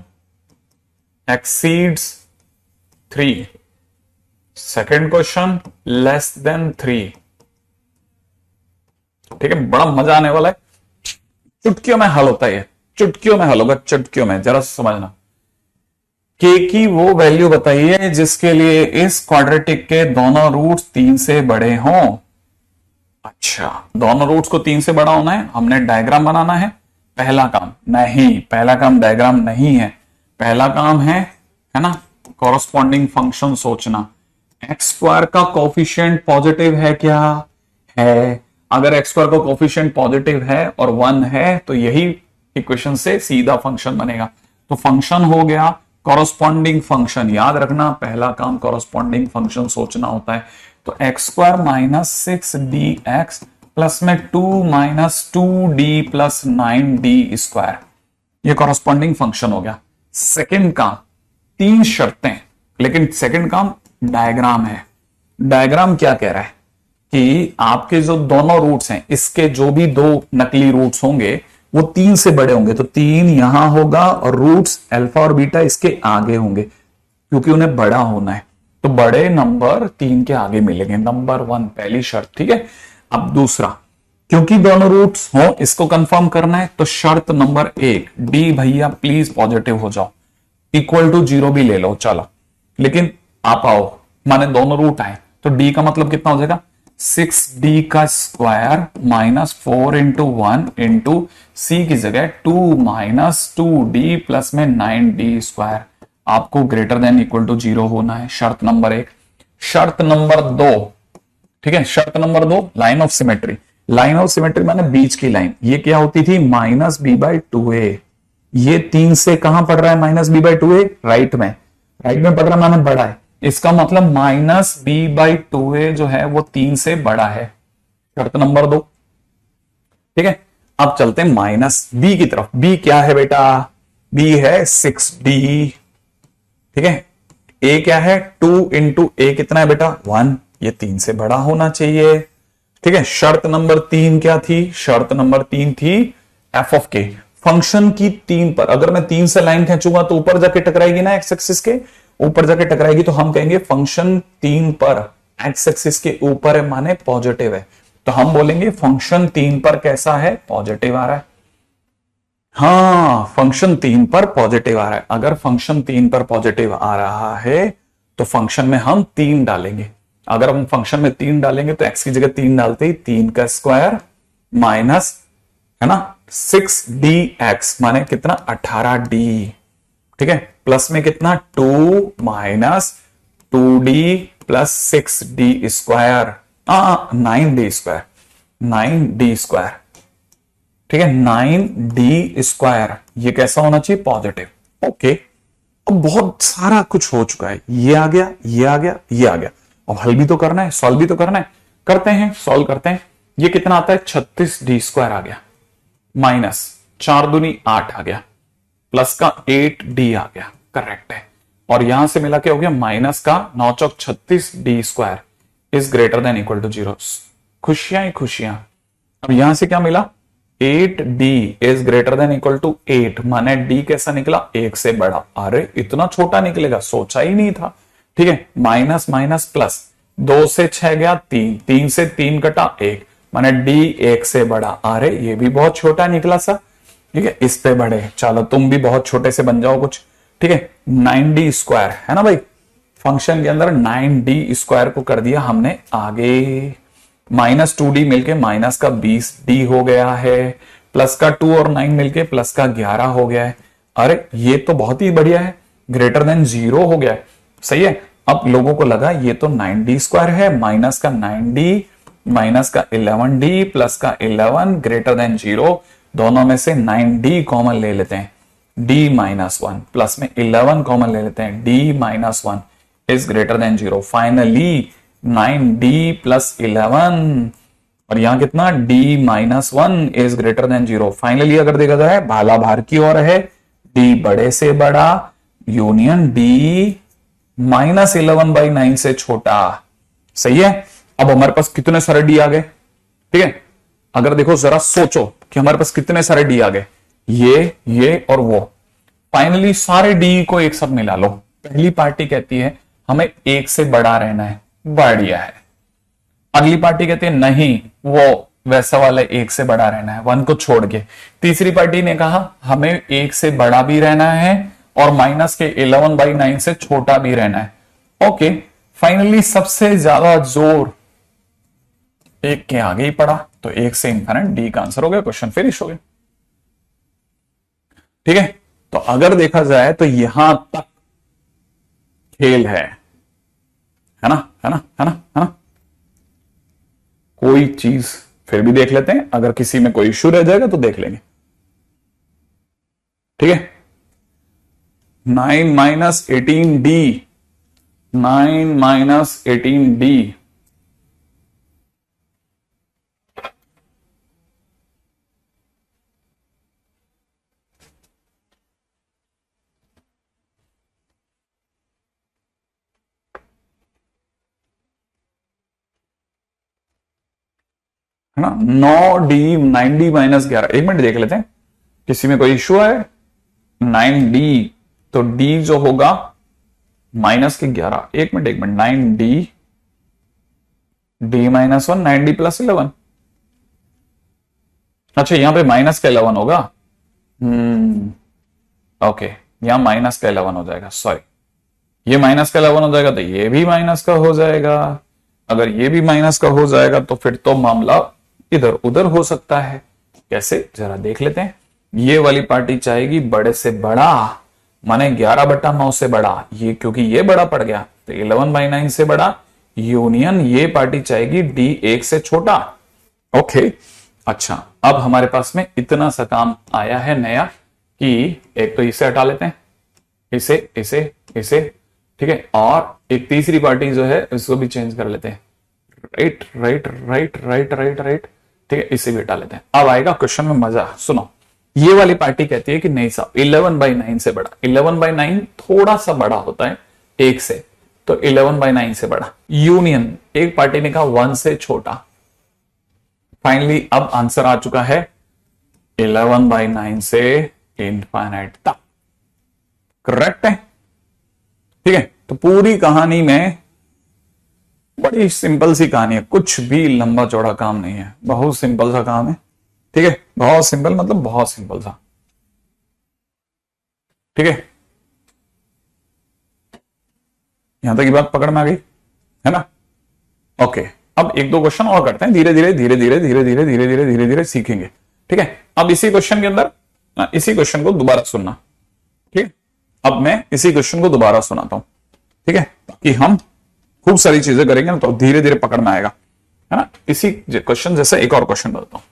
exceeds 3, second question less than 3। ठीक है, बड़ा मजा आने वाला है, चुटकियों में हल होता है, चुटकियों में हल होगा, चुटकियों में। जरा समझना, के की वो वैल्यू बताइए जिसके लिए इस क्वाड्रेटिक के दोनों रूट्स 3 से बड़े हों। अच्छा, दोनों रूट्स को 3 से बड़ा होना है, हमने डायग्राम बनाना है। पहला काम नहीं, पहला काम डायग्राम नहीं है, पहला काम है ना, कॉरस्पॉन्डिंग फंक्शन सोचना। एक्स स्क्वायर का कोफिशिएंट पॉजिटिव है क्या? है। अगर एक्स स्क्वायर का कोफिशिएंट पॉजिटिव है और 1 है तो यही इक्वेशन से सीधा फंक्शन बनेगा। तो फंक्शन हो गया, कॉरस्पॉन्डिंग फंक्शन याद रखना, पहला काम कॉरस्पॉन्डिंग फंक्शन सोचना होता है। तो x square minus 6dx plus में 2 minus 2d plus 9d square, ये कॉरस्पॉन्डिंग फंक्शन हो गया। सेकेंड काम, तीन शर्तें, लेकिन सेकेंड काम डायग्राम है। डायग्राम क्या कह रहा है कि आपके जो दोनों रूट्स हैं, इसके जो भी दो नकली रूट्स होंगे वो 3 से बड़े होंगे। तो 3 यहां होगा और रूट्स अल्फा और बीटा इसके आगे होंगे, क्योंकि उन्हें बड़ा होना है। तो बड़े नंबर 3 के आगे मिलेंगे, नंबर 1 पहली शर्त। ठीक है, अब दूसरा, क्योंकि दोनों रूट्स हो इसको कंफर्म करना है, तो शर्त नंबर 1, डी भैया प्लीज पॉजिटिव हो जाओ, इक्वल टू 0 भी ले लो चलो, लेकिन आप आओ, माने दोनों रूट आए। तो डी का मतलब कितना हो जाएगा? 6d का square minus 4 into 1 into c की जगह 2 माइनस 2d प्लस में 9d स्क्वायर। आपको ग्रेटर देन इक्वल टू 0 होना है, शर्त नंबर 1। शर्त नंबर 2, ठीक है, शर्त number 2 line of symmetry. Line of symmetry माने बीच की लाइन, ये क्या होती थी? Minus b by 2a। ये 3 से कहां पड़ रहा है? Minus b by 2a right में, राइट में पड़ रहा है माने बड़ा है, इसका मतलब माइनस बी बाई 2a जो है वो 3 से बड़ा है, शर्त नंबर 2। ठीक है, अब चलते हैं माइनस बी की तरफ। बी क्या है बेटा? बी है 6d। ठीक है, ए क्या है? 2 इंटू ए कितना है बेटा? 1, ये 3 से बड़ा होना चाहिए। ठीक है, शर्त नंबर 3 क्या थी? शर्त नंबर 3 थी एफ ऑफ के, फंक्शन की 3 पर, अगर मैं 3 से लाइन खींचूंगा तो ऊपर जाके टकराएगी ना, एक्स एक्सिस के ऊपर जाके टकराएगी, तो हम कहेंगे फंक्शन 3 पर एक्स एक्सिस के ऊपर है माने पॉजिटिव है। तो हम बोलेंगे फंक्शन 3 पर कैसा है? पॉजिटिव आ रहा है। हाँ, फंक्शन 3 पर पॉजिटिव आ रहा है। अगर फंक्शन 3 पर पॉजिटिव आ रहा है तो फंक्शन में हम 3 डालेंगे। अगर हम फंक्शन में 3 डालेंगे तो एक्स की जगह 3 डालते ही 3 का स्क्वायर माइनस, है ना, 6dx माने कितना? 18d। ठीक है, प्लस में कितना? 2 minus 2d plus 6d square, 9d square, 9d square. ठीक है, 9d², ये कैसा होना चाहिए, पॉजिटिव। ओके, अब बहुत सारा कुछ हो चुका है, ये आ गया, ये आ गया, ये आ गया। अब हल भी तो करना है, सॉल्व भी तो करना है, करते हैं, सॉल्व करते हैं। ये कितना आता है, 36d² आ गया, माइनस 4 दूनी 8 आ गया, प्लस का 8d आ गया, करेक्ट है। और यहां से मिला क्या हो गया, माइनस का 9 चौक 36d² is greater than equal to 0। खुशियां ही खुशियां। अब यहां से क्या मिला, 8d is greater than equal to 8, माने d कैसा निकला, 1 से बड़ा। अरे इतना छोटा निकलेगा, सोचा ही नहीं था। ठीक है, माइनस माइनस प्लस, 2 से 6 गया 3, 3 से 3 कटा 1, माने d 1 से बड़ा। अरे ये भी बहुत छोटा निकला सा। ठीक है, इस पे बढ़े, चलो तुम भी बहुत छोटे से बन जाओ कुछ। ठीक है, 9d² है ना भाई, फंक्शन के अंदर 9d² को कर दिया हमने आगे, माइनस 2d मिलके माइनस का 20d हो गया है, प्लस का 2 और 9 मिलके प्लस का 11 हो गया है। अरे ये तो बहुत ही बढ़िया है, ग्रेटर देन 0 हो गया है, सही है। अब लोगों को लगा ये तो 9d² है, माइनस का 9d माइनस का 11d प्लस का 11 ग्रेटर देन 0, दोनों में से 9d कॉमन ले लेते हैं, d-1 प्लस में 11 कॉमन ले लेते हैं, d-1 is greater then 0। Finally 9d plus 11 और यहां कितना, d-1 is greater then 0। Finally अगर देखा जाए भाला भार की ओर है, d बड़े से बड़ा यूनियन d-11/9 से छोटा, सही है। अब हमारे पास कितने सारे d आ गए, ठीक है। अगर देखो जरा सोचो कि हमारे पास कितने सारे d आ गए, ये और वो। फाइनली सारे d को एक साथ मिला लो। पहली पार्टी कहती है हमें 1 से बड़ा रहना है, बढ़िया है। अगली पार्टी कहती है नहीं, वो वैसा वाला 1 से बड़ा रहना है, 1 को छोड़ के। तीसरी पार्टी ने कहा हमें 1 से बड़ा भी रहना है और माइनस के 11/9 से छोटा भी रहना है। ओके, फाइनली सबसे ज्यादा जोर 1 के आगे ही पड़ा, तो 1 से इंफिनिट डी का आंसर हो गया, क्वेश्चन फिनिश हो गया। ठीक है, तो अगर देखा जाए तो यहां तक खेल है ना, है ना, है ना, है ना। कोई चीज फिर भी देख लेते हैं, अगर किसी में कोई इश्यू रह जाएगा तो देख लेंगे। ठीक है, 9 - 18d, 9 - 18d है ना, 9d 9d - 11। एक मिनट देख लेते हैं किसी में कोई इश्यू है। 9d तो d जो होगा माइनस के 11, एक मिनट 9d d-1 9d + 11। अच्छा यहां पे माइनस का 11 होगा, ओके, यहां माइनस का 11 हो जाएगा, सॉरी, ये माइनस का 11 हो जाएगा तो ये भी माइनस का हो जाएगा। अगर ये भी माइनस का हो जाएगा तो फिर तो मामला इधर उधर हो सकता है। कैसे, जरा देख लेते हैं। ये वाली पार्टी चाहेगी बड़े से बड़ा, माने 11/9 से बड़ा, ये क्योंकि ये बड़ा पड़ गया तो 11/9 से बड़ा, यूनियन ये पार्टी चाहेगी d 1 से छोटा। ओके, अच्छा अब हमारे पास में इतना सा काम आया है नया कि एक तो इसे हटा लेते हैं, इसे इसे इसे, ठीक है, और एक तीसरी पार्टी जो है इसको भी चेंज कर लेते हैं, right right right right right right, ठीक है, इसे भी हटा लेते हैं। अब आएगा क्वेश्चन में मजा। सुनो, ये वाली पार्टी कहती है कि नहीं साहब 11/9 से बड़ा, 11/9 थोड़ा सा बड़ा होता है 1 से, तो 11/9 से बड़ा। यूनियन एक पार्टी ने कहा 1 से छोटा। फाइनली अब आंसर आ चुका है 11/9 से इनफाइनाइट तक, करेक्ट है। ठीक है, तो पूरी कहानी में बड़ी सिंपल सी कहानी है, कुछ भी लंबा चौड़ा काम नहीं है, बहुत सिंपल सा काम है। ठीक है, बहुत सिंपल मतलब बहुत सिंपल सा। ठीक है, यहां तक की बात पकड़ में आ गई है ना। ओके, अब एक दो क्वेश्चन और करते हैं, धीरे धीरे धीरे धीरे धीरे धीरे धीरे धीरे धीरे धीरे सीखेंगे। ठीक है, अब इसी क्वेश्चन के अंदर इसी क्वेश्चन को दोबारा सुनना। ठीक है, अब मैं इसी क्वेश्चन को दोबारा सुनाता हूं, ठीक है, ताकि हम खूब सारी चीजें करेंगे ना तो धीरे धीरे पकड़ में आएगा, है ना। इसी क्वेश्चन जैसे एक और क्वेश्चन बताता हूं,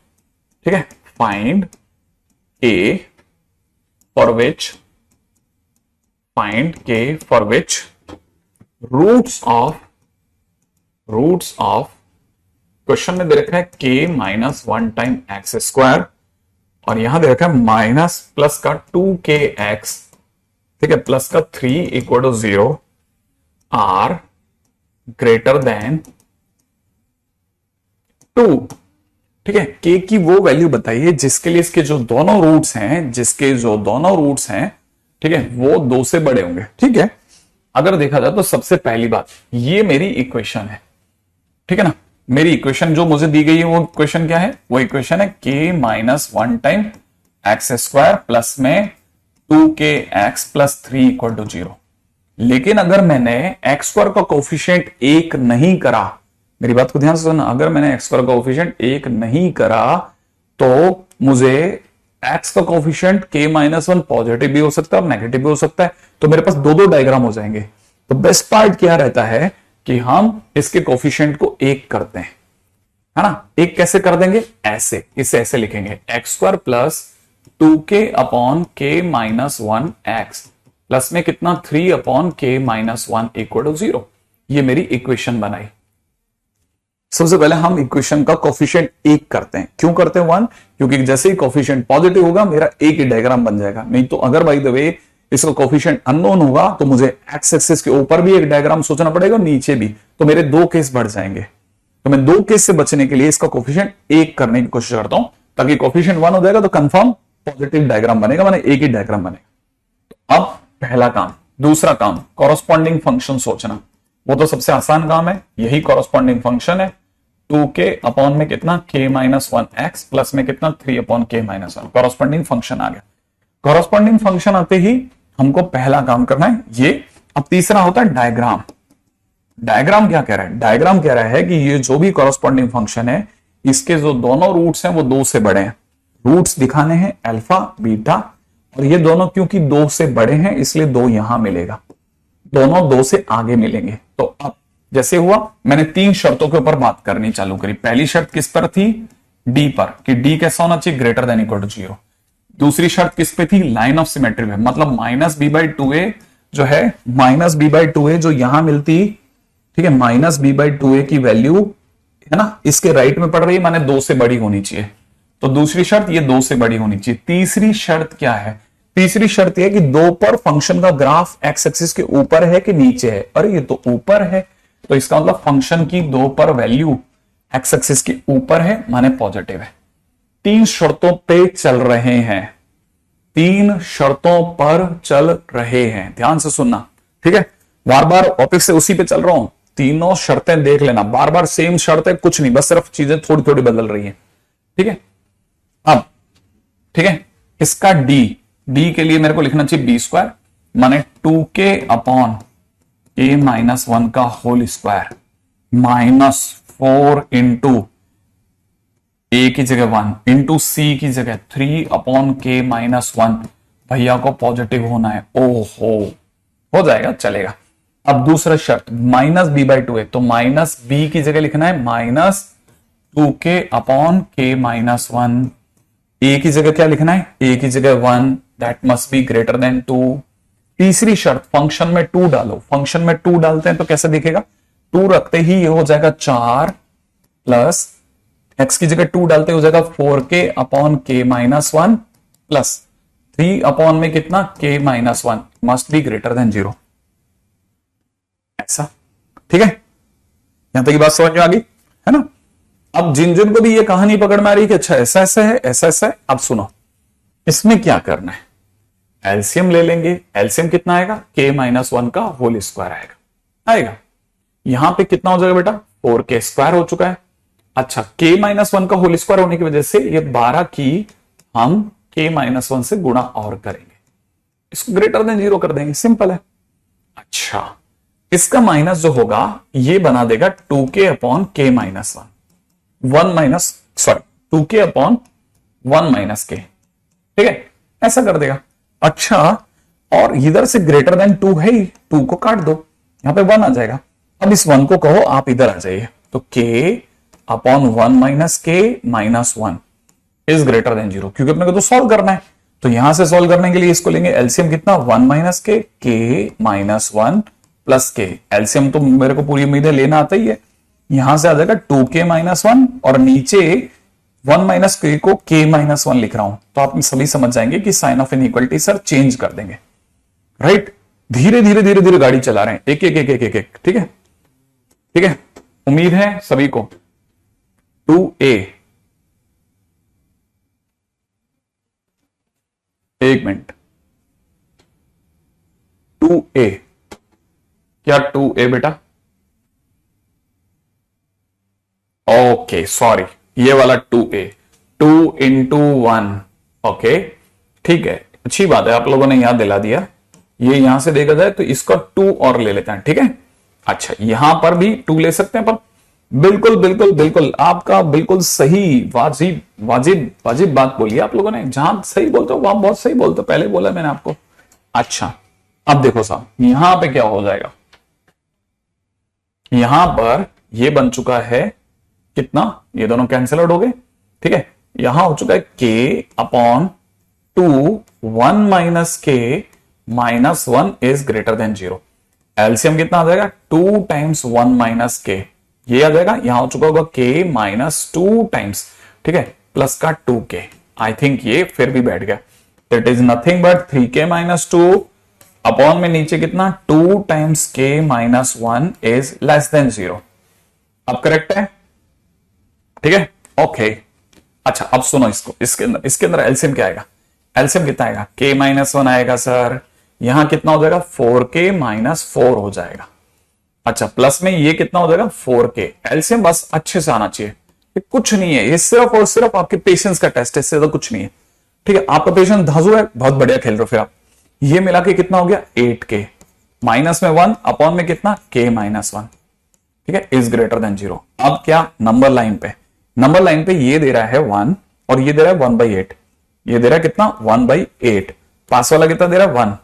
ठीक है। Find k for which roots of question में दे रखा है के माइनस 1 टाइम एक्स स्क्वायर और यहां दे रखा है माइनस प्लस का 2k एक्स, ठीक है, प्लस का 3 equal to 0 are greater than 2। ठीक है, के की वो वैल्यू बताइए जिसके लिए इसके जो दोनों रूट्स हैं, ठीक है, वो 2 से बड़े होंगे। ठीक है, अगर देखा जाए तो सबसे पहली बात, ये मेरी इक्वेशन है, ठीक है ना। मेरी इक्वेशन जो मुझे दी गई है वो इक्वेशन क्या है? वो इक्वेशन है के minus 1 time x square plus में 2k x plus 3 equal to 0। लेकिन अगर मैंने एक्स स्क्वायर का कोफिशिएंट 1 नहीं करा, मेरी बात को ध्यान से सुनना, अगर मैंने एक्स स्क्वायर का कोफिशिएंट 1 नहीं करा तो मुझे एक्स का कोफिशिएंट k माइनस 1 पॉजिटिव भी हो सकता है और नेगेटिव भी हो सकता है, तो मेरे पास दो डायग्राम हो जाएंगे। तो बेस्ट पार्ट क्या रहता है कि हम इसके कोफिशिएंट को 1 करते हैं, है ना। 1 कैसे कर देंगे? ऐसे, इसे ऐसे लिखेंगे x square plus 2k upon k minus 1 x plus में कितना 3 upon k minus 1 equal to 0। ये मेरी इक्वेशन बनाई। सबसे पहले हम इक्वेशन का कोफिशिएंट 1 करते हैं। क्यों करते हैं 1? क्योंकि जैसे ही कोफिशिएंट पॉजिटिव होगा मेरा एक ही डायग्राम बन जाएगा। नहीं तो अगर बाय द वे इसका कोफिशिएंट अननोन होगा तो मुझे एक्स एक्सिस के ऊपर भी एक डायग्राम सोचना पड़ेगा, नीचे भी, तो मेरे 2 केस बढ़ जाएंगे। तो मैं 2 केस से बचने के लिए इसका कोफिशिएंट 1 करने की कोशिश करता हूं, ताकि कोफिशिएंट 1 हो जाएगा तो कंफर्म पॉजिटिव डायग्राम बनेगा, माने एक ही डायग्राम बनेगा। अब पहला काम। दूसरा काम, कॉरस्पॉन्डिंग फंक्शन सोचना। वो तो सबसे आसान काम है, यही कॉरस्पॉन्डिंग फंक्शन है। 2k अपॉन में कितना k माइनस 1 एक्स प्लस में कितना 3 upon k minus 1, corresponding function आ गया। कॉरस्पॉन्डिंग फंक्शन आते ही हमको पहला काम करना है ये। अब तीसरा होता है डायग्राम। डायग्राम क्या कह रहा है? डायग्राम कह रहा है कि ये जो भी कॉरस्पॉन्डिंग फंक्शन है इसके जो दोनों रूट्स हैं वो 2 से बड़े हैं। रूट्स दिखाने हैं अल्फा बीटा, और ये दोनों क्योंकि 2 से बड़े हैं इसलिए 2 यहां मिलेगा, दोनों 2 से आगे मिलेंगे। तो अब जैसे हुआ, मैंने 3 शर्तों के ऊपर बात करनी चालू करी। पहली शर्त किस पर थी? डी पर, कि डी कैसा होना चाहिए? Greater than equal to 0। दूसरी शर्त किस पे थी? लाइन ऑफ सिमेट्री पे, मतलब माइनस बी बाई 2a जो है, माइनस बी बाई 2a जो यहां मिलती, ठीक है, माइनस बी बाई 2a की वैल्यू है ना इसके राइट में पड़ रही है, माने 2 से बड़ी होनी चाहिए। तो दूसरी शर्त ये 2 से बड़ी होनी चाहिए। तीसरी शर्त क्या है? तीसरी शर्त यह कि 2 पर फंक्शन का ग्राफ एक्स एक्सिस के ऊपर है कि नीचे है। अरे ये तो ऊपर है, तो इसका मतलब फंक्शन की 2 पर वैल्यू एक्स एक्सिस के ऊपर है, माने पॉजिटिव है। 3 शर्तों पे चल रहे हैं, 3 शर्तों पर चल रहे हैं, ध्यान से सुनना, ठीक है। बार बार वापस से उसी पे चल रहा हूं, तीनों शर्तें देख लेना, बार बार सेम शर्त है, कुछ नहीं, बस सिर्फ चीजें थोड़ी थोड़ी बदल रही है, ठीक है। अब ठीक है, इसका डी के लिए मेरे को लिखना चाहिए बी स्क्वायर, माने 2k अपॉन k माइनस 1 का whole square minus 4 into a की जगह 1 इंटू c की जगह 3 अपॉन k माइनस 1। भैया को पॉजिटिव होना है, ओहो, हो जाएगा, चलेगा। अब दूसरा शर्त माइनस बी बाई 2a, तो माइनस बी की जगह लिखना है minus 2k upon k minus 1। a की जगह क्या लिखना है? a की जगह 1, that must be greater than 2। तीसरी शर्त, फंक्शन में 2 डालो। फंक्शन में 2 डालते हैं तो कैसे दिखेगा? 2 रखते ही ये हो जाएगा 4 प्लस x की जगह 2 डालते हो जाएगा 4k upon k minus 1 plus 3 upon में कितना k minus 1 must be greater then 0। ऐसा, ठीक है, यहां तक की बात समझ में आ गई है ना। अब जिन जिन को भी ये कहानी पकड़ में आ रही कि अच्छा ऐसा ऐसा है, ऐसा ऐसा है, अब सुनो इसमें क्या करना है। एलसीएम ले लेंगे। एलसीएम कितना आएगा? k माइनस 1 का होल स्क्वायर आएगा। यहां पे कितना हो जाएगा बेटा? 4k स्क्वायर हो चुका है। अच्छा, k माइनस 1 का होल स्क्वायर होने की वजह से ये 12 की हम k माइनस 1 से गुणा और करेंगे, इसको ग्रेटर देन 0 कर देंगे, सिंपल है। अच्छा, इसका माइनस जो होगा ये बना देगा 2k upon k minus 1 2k upon 1 minus k, ठीक है, ऐसा कर देगा। अच्छा, और इधर से ग्रेटर देन 2 है ही, 2 को काट दो, यहां पे 1 आ जाएगा। अब इस 1 को कहो आप इधर आ जाइए, तो k upon 1 minus k minus 1, is greater then 0, क्योंकि अपने को तो सॉल्व करना है। तो यहां से सॉल्व करने के लिए इसको लेंगे एलसीएम कितना 1 माइनस के माइनस 1 प्लस के। एलसीएम तो मेरे को पूरी उम्मीद है लेना आता ही है। यहां से आ जाएगा 2k माइनस 1 और नीचे 1 माइनस के को k माइनस 1 लिख रहा हूं। तो आप सभी समझ जाएंगे कि sign of inequality sir change कर देंगे, राइट। धीरे धीरे धीरे धीरे गाड़ी चला रहे हैं, एक एक एक एक एक, एक ठीक है, ठीक है। उम्मीद है सभी को 2a, एक मिनट, 2a, क्या 2a बेटा? ओके सॉरी, ये वाला 2a, 2 इंटू 1, ओके ठीक है, अच्छी बात है, आप लोगों ने याद दिला दिया। ये यहां से देखा जाए तो इसका 2 और ले लेते हैं, ठीक है। अच्छा यहां पर भी 2 ले सकते हैं, पर बिल्कुल बिल्कुल बिल्कुल आपका बिल्कुल सही वाजिब वाजिब वाजिब बात बोली आप लोगों ने। जहां सही बोलते हो वहां बहुत सही बोलते हो, पहले बोला मैंने आपको। अच्छा अब देखो साहब, यहां पे क्या हो जाएगा, यहां पर ये बन चुका है कितना, ये दोनों कैंसिल आउट हो गए, ठीक है। यहां हो चुका है k अपॉन 2 1 माइनस के minus 1 is greater then 0। LCM कितना आ जाएगा 2 टाइम्स 1 माइनस के, ये आ जाएगा, यहां हो चुका होगा k माइनस 2 टाइम्स, ठीक है, प्लस का 2k। आई थिंक ये फिर भी बैठ गया। It is nothing but 3k minus 2 upon में नीचे कितना 2 times k minus 1 is less than 0। अब करेक्ट है, ठीक है, ओके। अच्छा अब सुनो इसको, इसके अंदर एलसीएम क्या आएगा, एलसीएम कितना आएगा k माइनस 1 आएगा सर, यहां कितना हो जाएगा 4k माइनस 4 हो जाएगा। अच्छा प्लस में ये कितना हो जाएगा 4k। एलसीएम बस अच्छे से आना चाहिए, ये कुछ नहीं है, ये सिर्फ और सिर्फ आपके पेशेंस का टेस्ट है, इससे ज्यादा कुछ नहीं है, ठीक है। आपका पेशेंस धाजु है, बहुत बढ़िया खेल रहे हो। फिर आप ये मिला के कितना हो गया 8k, माइनस में 1 अपॉन में कितना k माइनस 1, ठीक है, इज ग्रेटर देन 0। अब क्या नंबर लाइन पे, नंबर लाइन पे ये दे रहा है 1 और ये दे रहा है 1/8, ये दे रहा है कितना 1/8, पास वाला कितना दे रहा है 1,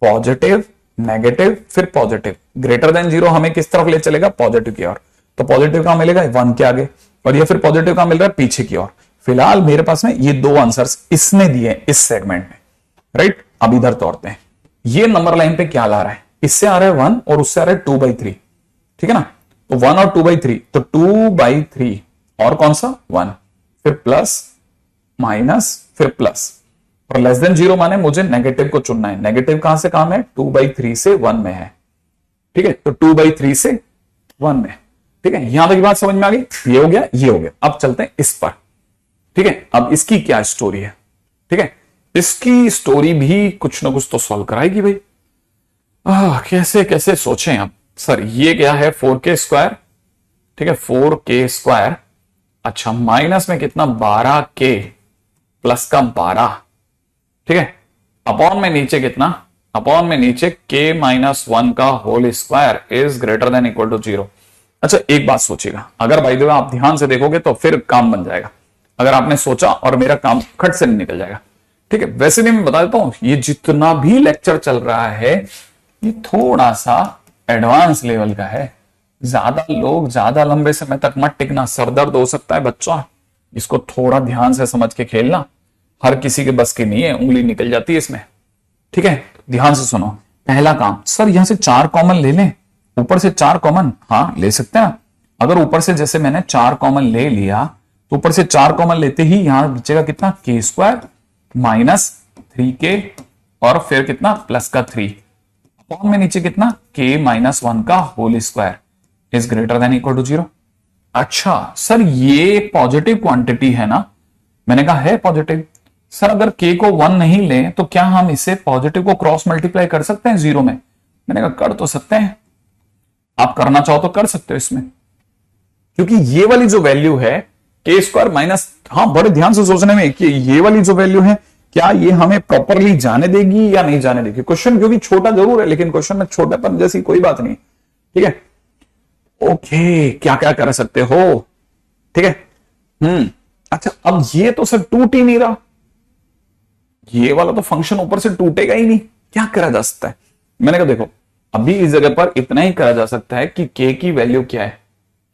पॉजिटिव नेगेटिव फिर पॉजिटिव, ग्रेटर देन 0 हमें किस तरफ ले चलेगा पॉजिटिव की ओर। तो पॉजिटिव कहां मिलेगा 1 के आगे, और ये फिर पॉजिटिव कहां मिल रहा है पीछे की ओर। फिलहाल मेरे पास में ये 2 आंसर्स इसने दिए इस सेगमेंट में, राइट। अब इधर तोड़ते हैं, ये नंबर लाइन पे क्या ला रहा है, इससे आ रहा है 1 और उससे आ रहा है 2/3, ठीक है ना। तो 1 और 2/3, तो 2/3 और कौन सा 1, फिर प्लस माइनस फिर प्लस, और लेस देन 0 माने मुझे नेगेटिव को चुनना है। नेगेटिव कहां से काम है 2/3 से 1 में है, ठीक है। तो 2/3 से 1 में, ठीक है। यहां तक की बात समझ में आ गई, ये हो गया ये हो गया। अब चलते हैं इस पर, ठीक है। अब इसकी क्या स्टोरी है, ठीक है, इसकी स्टोरी भी कुछ ना कुछ तो सॉल्व कराएगी भाई। कैसे कैसे सोचें अब सर, ये क्या है 4k स्क्वायर, ठीक है, 4k स्क्वायर। अच्छा माइनस में कितना 12k प्लस का 12, ठीक है, अपॉन में नीचे कितना, अपॉन में नीचे k माइनस 1 का whole square is greater than equal to 0। अच्छा एक बात सोचिएगा, अगर भाई देव आप ध्यान से देखोगे तो फिर काम बन जाएगा, अगर आपने सोचा और मेरा काम खट से नहीं निकल जाएगा, ठीक है। वैसे भी मैं बता देता हूं, ये जितना भी लेक्चर चल रहा है ये थोड़ा सा एडवांस लेवल का है, ज्यादा लोग ज्यादा लंबे समय तक मत टिकना, सरदर्द हो सकता है बच्चों, इसको थोड़ा ध्यान से समझ के खेलना। हर किसी के बस की नहीं है, उंगली निकल जाती है इसमें, ठीक है। ध्यान से सुनो, पहला काम सर यहां से 4 कॉमन ले लें, ऊपर से 4 कॉमन, हाँ ले सकते हैं। अगर ऊपर से जैसे मैंने 4 कॉमन ले लिया तो ऊपर से 4 कॉमन लेते ही यहां बचेगा कितना k स्क्वायर माइनस 3k और फिर कितना प्लस का 3, अपॉन में नीचे कितना k माइनस 1 का whole square is greater than equal to 0। अच्छा सर ये पॉजिटिव क्वांटिटी है ना, मैंने कहा है पॉजिटिव। सर अगर k को 1 नहीं लें तो क्या हम इसे पॉजिटिव को क्रॉस मल्टीप्लाई कर सकते हैं 0 में, मैंने कहा कर तो सकते हैं, आप करना चाहो तो कर सकते हो इसमें, क्योंकि ये वाली जो वैल्यू है k स्क्वायर माइनस, हाँ बड़े ध्यान से सोचने में कि ये वाली जो वैल्यू है क्या ये हमें प्रॉपरली जाने देगी या नहीं जाने देगी। क्वेश्चन क्योंकि छोटा जरूर है लेकिन क्वेश्चन में छोटापन जैसी कोई बात नहीं, ठीक है। ओके क्या क्या कर सकते हो, ठीक है। अच्छा अब ये तो सर टूट ही नहीं रहा, ये वाला तो फंक्शन ऊपर से टूटेगा ही नहीं, क्या करा जा सकता है। मैंने कहा देखो अभी इस जगह पर इतना ही करा जा सकता है कि k की वैल्यू क्या है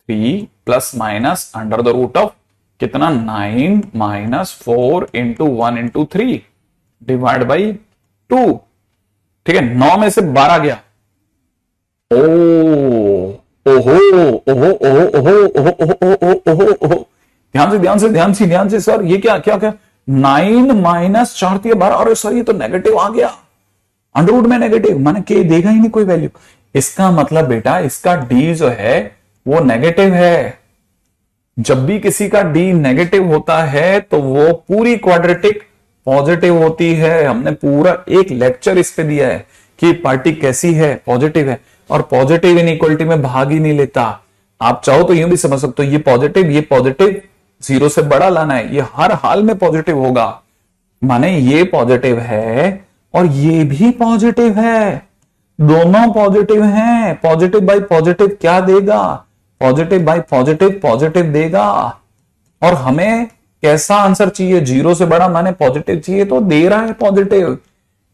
3 plus minus under the root of कितना 9 minus 4 into 1 into 3 divide by 2। ठीक है, 9 में से 12 गया। ओ ओहो ओहो ओहो ओहो ओहो ओहो ओहो ओहो ओहो, ध्यान से ध्यान से ध्यान से ध्यान से सर, ये क्या क्या क्या 9 माइनस 4 3 12। अरे सर ये तो नेगेटिव आ गया, अंडर रूट में नेगेटिव, माने के देगा ही नहीं कोई वैल्यू। इसका मतलब बेटा इसका डी जो है वो नेगेटिव है। जब भी किसी का डी नेगेटिव होता है तो वो पूरी क्वाड्रेटिक पॉजिटिव होती है। हमने पूरा एक लेक्चर इस पे दिया है कि पार्टी कैसी है, पॉजिटिव है, और पॉजिटिव इनइक्वालिटी में भाग ही नहीं लेता। आप चाहो तो यूं भी समझ सकते हो, ये पॉजिटिव 0 से बड़ा लाना है, ये हर हाल में पॉजिटिव होगा। माने ये पॉजिटिव है और ये भी पॉजिटिव है, दोनों पॉजिटिव हैं। पॉजिटिव बाई पॉजिटिव क्या देगा, पॉजिटिव बाई पॉजिटिव पॉजिटिव देगा। और हमें कैसा आंसर चाहिए, 0 से बड़ा माने पॉजिटिव चाहिए, तो दे रहा है पॉजिटिव,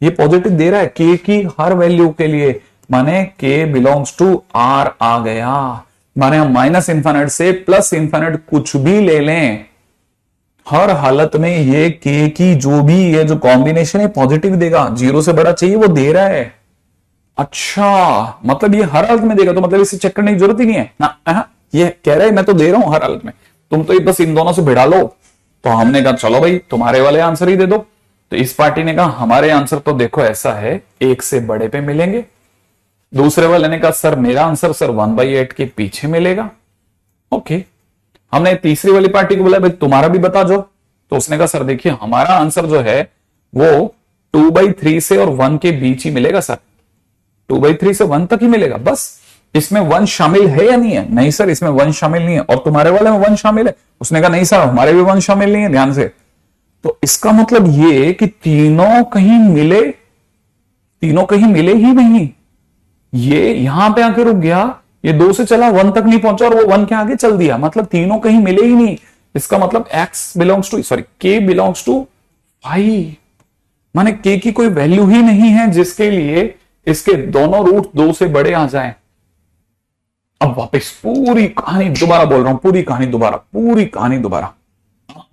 ये पॉजिटिव दे रहा है के की हर वैल्यू के लिए, माने के बिलोंग्स टू आर आ गया। माने हम माइनस इंफिनिट से प्लस इंफिनिट कुछ भी ले लें, हर हालत में ये के की जो भी ये जो कॉम्बिनेशन है पॉजिटिव देगा। 0 से बड़ा चाहिए वो दे रहा है। अच्छा, मतलब ये हर हालत में देगा, तो मतलब इसे चेक करने की जरूरत ही नहीं है ना। ये कह रहा है मैं तो दे रहा हूं हर हालत में, तुम तो बस इन दोनों से भिड़ा लो। तो हमने कहा चलो भाई तुम्हारे वाले आंसर ही दे दो। तो इस पार्टी ने कहा हमारे आंसर तो देखो ऐसा है, 1 से बड़े पे मिलेंगे। दूसरे वाले ने कहा सर मेरा आंसर सर 1/8 के पीछे मिलेगा। ओके, हमने तीसरी वाली पार्टी को बोला भाई तुम्हारा भी बता जो। तो उसने कहा सर देखिए हमारा आंसर जो है वो 2/3 से और 1 के बीच ही मिलेगा सर, 2/3 से 1 तक ही मिलेगा बस। इसमें 1 शामिल है या नहीं है? नहीं सर इसमें 1 शामिल नहीं है। और तुम्हारे वाले में 1 शामिल है? उसने कहा नहीं सर हमारे भी 1 शामिल नहीं है, ध्यान से। तो इसका मतलब ये कि तीनों कहीं मिले ही नहीं। ये यहां पे आके रुक गया, ये 2 से चला 1 तक नहीं पहुंचा और वो 1 के आगे चल दिया, मतलब तीनों कहीं मिले ही नहीं। इसका मतलब k बिलोंग्स टू 5, माने k की कोई वैल्यू ही नहीं है जिसके लिए इसके दोनों रूट 2 से बड़े आ जाएं। अब वापस पूरी कहानी दोबारा बोल रहा हूं, पूरी कहानी दोबारा,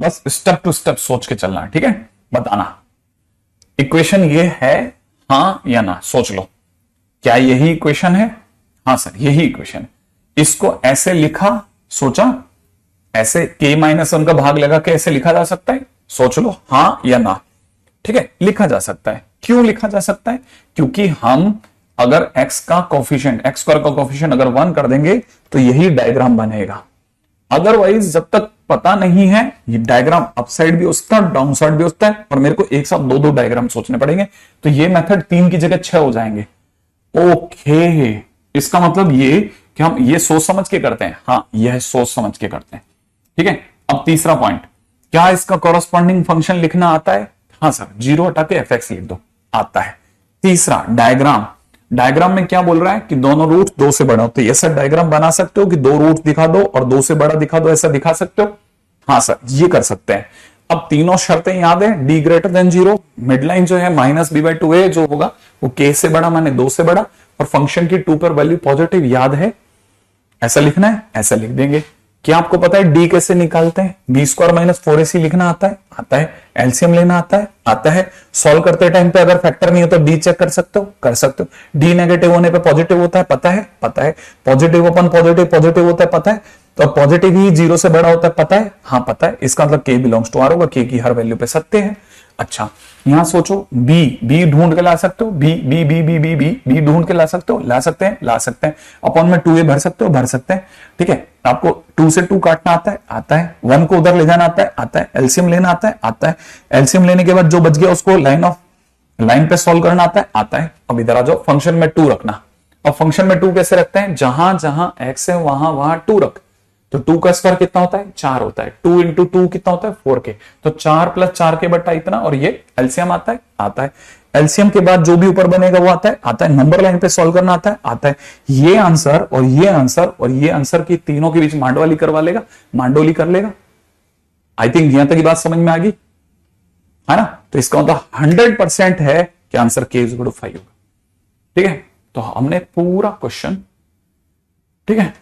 बस स्टेप टू स्टेप सोच के चलना है, ठीक है? बताना इक्वेशन ये है हाँ या ना, सोच लो। क्या यही इक्वेशन है? हाँ सर यही इक्वेशन है। इसको ऐसे लिखा, सोचा ऐसे k-1 का भाग लगा के ऐसे लिखा जा सकता है? सोच लो हाँ या ना। ठीक है, लिखा जा सकता है। क्यों लिखा जा सकता है? क्योंकि हम अगर x स्क्वायर का कोफिशिएंट अगर 1 कर देंगे तो यही डायग्राम बनेगा। अदरवाइज जब तक पता नहीं है, ये डायग्राम अप साइड भी हो सकता है, डाउन साइड भी हो सकता है, और मेरे को एक साथ दो डायग्राम सोचने पड़ेंगे, तो ये मेथड 3 की जगह 6 हो जाएंगे। ओके, इसका मतलब ये कि हम ये सोच समझ के करते हैं। हाँ, यह सोच समझ के करते हैं। ठीक है, अब तीसरा पॉइंट, क्या इसका कॉरस्पॉन्डिंग फंक्शन लिखना आता है? हाँ सर, 0 हटा के fx लिख दो, आता है। तीसरा डायग्राम में क्या बोल रहा है कि दोनों रूट 2 से बड़ा होते हैं। ऐसा डायग्राम बना सकते हो कि 2 रूट दिखा दो और 2 से बड़ा दिखा दो, ऐसा दिखा सकते हो? हाँ सर, ये कर सकते हैं। अब तीनों शर्तें याद है, d greater then 0, mid line जो है -b/2a जो होगा वो k से बड़ा माने 2 से बड़ा, और फंक्शन की 2 पर वैल्यू पॉजिटिव, याद है? ऐसा लिखना है, ऐसा लिख देंगे। क्या आपको पता है d कैसे निकालते हैं? b² - 4ac लिखना आता है? आता है। एलसीएम लेना आता है? आता है। सॉल्व करते टाइम पे अगर फैक्टर नहीं हो तो d चेक कर सकते हो? कर सकते हो। d नेगेटिव होने पे पॉजिटिव होता है, पता है? पता है। पॉजिटिव अपन पॉजिटिव होता है, पता है? तो पॉजिटिव ही 0 से बड़ा होता है, पता है? हाँ पता है। इसका मतलब k बिलोंग्स टू r होगा, k की हर वैल्यू पे सत्य है। अच्छा, यहां सोचो b ढूंढ के ला सकते हो, b ढूंढ के ला सकते हो? ला सकते हैं। अपॉन में 2a भर सकते हो? भर सकते हैं। ठीक है, आपको 2 से 2 काटना आता है? आता है। 1 को उधर ले जाना आता है? आता है। एलसीएम लेना आता है? आता है। एलसीएम लेने के बाद जो बच गया उसको लाइन पे सॉल्व करना आता है? आता है। अब इधर आ जाओ, फंक्शन में 2 रखना। अब फंक्शन में 2 कैसे रखते हैं? जहां जहां x है वहां 2 रख। तो 2 का स्क्वायर कितना होता है? 4 होता है। 2 इंटू 2 कितना होता है? 4k। तो 4 + 4k बटा इतना, और ये एलसीएम आता है? आता है। एलसीएम के बाद जो भी ऊपर बनेगा वो आता है? आता है। नंबर लाइन पे सॉल्व करना आता है? आता है। ये आंसर और ये आंसर और ये आंसर की तीनों के बीच मांडवाली करवा लेगा, मांडोली कर लेगा। आई थिंक यहां तक की बात समझ में आ गई है ना? तो इसका मतलब 100% है कि आंसर k = 5 होगा। ठीक है, तो हमने पूरा क्वेश्चन, ठीक है,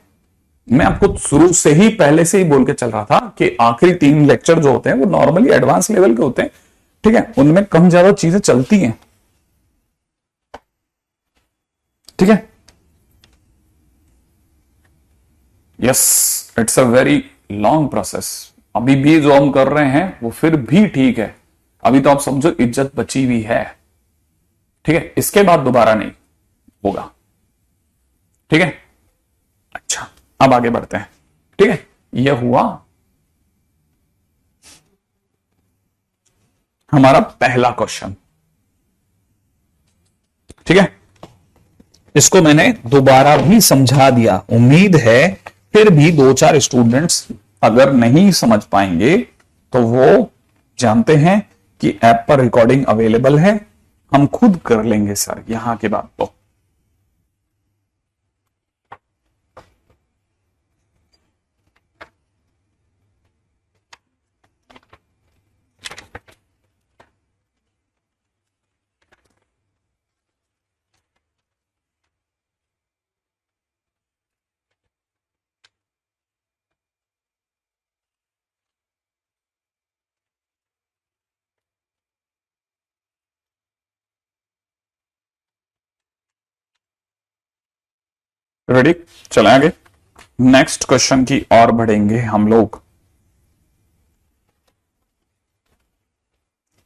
मैं आपको शुरू से ही पहले से ही बोल के चल रहा था कि आखिरी 3 लेक्चर जो होते हैं वो नॉर्मली एडवांस लेवल के होते हैं, ठीक है, उनमें कम ज्यादा चीजें चलती हैं, ठीक है। Yes, it's a very long process. अभी भी जो हम कर रहे हैं वो फिर भी ठीक है, अभी तो आप समझो इज्जत बची हुई है, ठीक है, इसके बाद दोबारा नहीं होगा, ठीक है। अच्छा, अब आगे बढ़ते हैं, ठीक है। यह हुआ हमारा पहला क्वेश्चन, ठीक है। इसको मैंने दोबारा भी समझा दिया, उम्मीद है फिर भी 2-4 स्टूडेंट्स अगर नहीं समझ पाएंगे तो वो जानते हैं कि ऐप पर रिकॉर्डिंग अवेलेबल है, हम खुद कर लेंगे सर यहां के बाद तो। रेडी, चलें आगे। नेक्स्ट क्वेश्चन की ओर बढ़ेंगे हम लोग,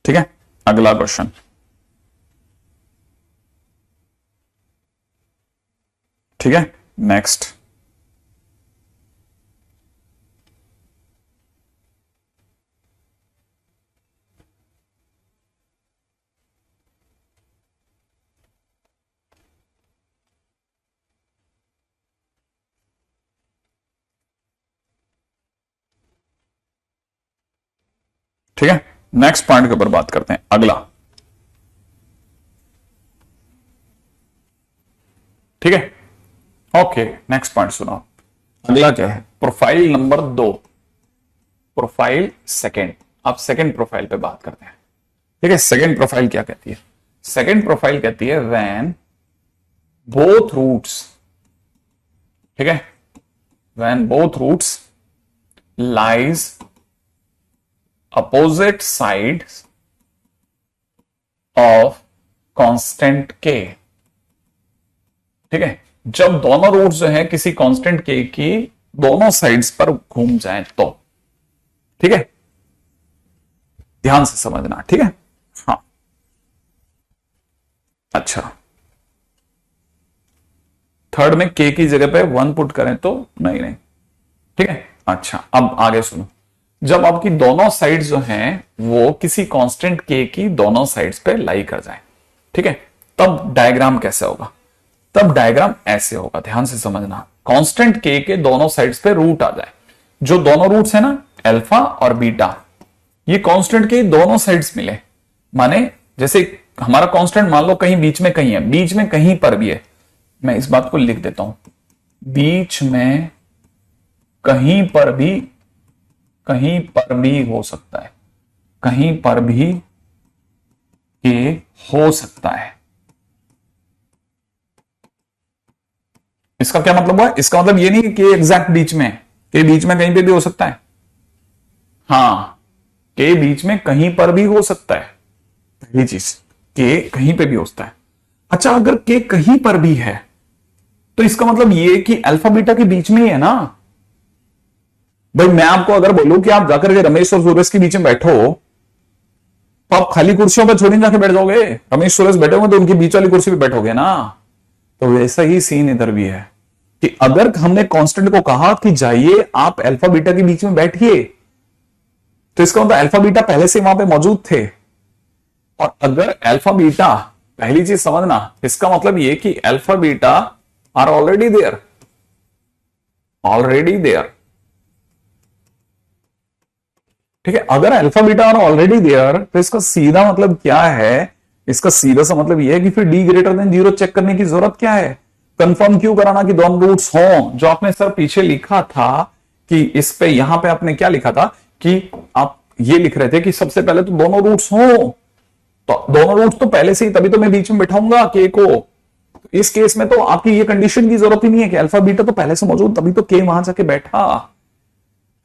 ठीक है। अगला क्वेश्चन, ठीक है। नेक्स्ट, ठीक है। नेक्स्ट पॉइंट के ऊपर बात करते हैं, अगला, ठीक है। ओके, नेक्स्ट पॉइंट सुनो। अगला क्या है? Profile number 2, profile second. अब सेकंड प्रोफाइल पे बात करते हैं, ठीक है। सेकंड प्रोफाइल क्या कहती है? सेकंड प्रोफाइल कहती है व्हेन बोथ रूट्स, ठीक है, when both roots lies opposite sides of constant k, ठीक है। जब दोनों रूट्स जो है किसी कांस्टेंट के की दोनों साइड्स पर घूम जाएं तो, ठीक है, ध्यान से समझना, ठीक है। हाँ, अच्छा, थर्ड में के की जगह पे 1 पुट करें तो नहीं नहीं, ठीक है। अच्छा, अब आगे सुनो। जब आपकी दोनों साइड्स जो हैं वो किसी कांस्टेंट के की दोनों साइड्स पे लाई कर जाएं, ठीक है, तब डायग्राम कैसे होगा? तब डायग्राम ऐसे होगा, ध्यान से समझना। कांस्टेंट के दोनों साइड्स पे रूट आ जाए, जो दोनों रूट्स है ना, अल्फा और बीटा, ये कांस्टेंट के दोनों साइड्स मिले, माने जैसे हमारा कांस्टेंट मान लो कहीं बीच में कहीं है, बीच में कहीं पर भी है, मैं इस बात को लिख देता हूं, बीच में कहीं पर भी, कहीं पर भी हो सकता है, कहीं पर भी के हो सकता है। इसका क्या मतलब हुआ? इसका मतलब ये नहीं कि एग्जैक्ट बीच में, के बीच में कहीं पे भी हो सकता है, हां, के बीच में कहीं पर भी हो सकता है, पहली चीज, के कहीं पे भी हो सकता है। अच्छा, अगर के कहीं पर भी है तो इसका मतलब ये कि अल्फा बीटा के बीच में ही है ना। भाई मैं आपको अगर बोलूं कि आप जाकर के रमेश और सूरज के बीच में बैठो, तो आप खाली कुर्सियों पर छोड़ने जाके बैठ जाओगे? रमेश सूरज बैठे होंगे तो उनकी बीच वाली कुर्सी पे बैठोगे ना। तो वैसा ही सीन इधर भी है कि अगर हमने कांस्टेंट को कहा कि जाइए आप अल्फा बीटा के बीच में बैठिए, तो इसका मतलब अल्फा बीटा पहले से वहां पे मौजूद थे। और अगर अल्फा बीटा, पहली चीज समझना, इसका मतलब ये कि alpha beta are already there, already there, ठीक है। अगर alpha beta are already there तो इसका सीधा मतलब क्या है? इसका सीधा सा मतलब यह है कि फिर डी ग्रेटर देन 0 चेक करने की जरूरत क्या है? कंफर्म क्यों कराना कि दोनों रूट्स हों? जो आपने सर पीछे लिखा था कि इस पे, यहां पे आपने क्या लिखा था कि आप ये लिख रहे थे कि सबसे पहले तो दोनों रूट्स हों, तो दोनों रूट्स तो पहले से ही, तभी तो मैं बीच में बैठाऊंगा के को, इस केस में तो आपकी ये कंडीशन की जरूरत ही नहीं है कि अल्फा बीटा तो पहले से मौजूद, तभी तो के वहां जाके बैठा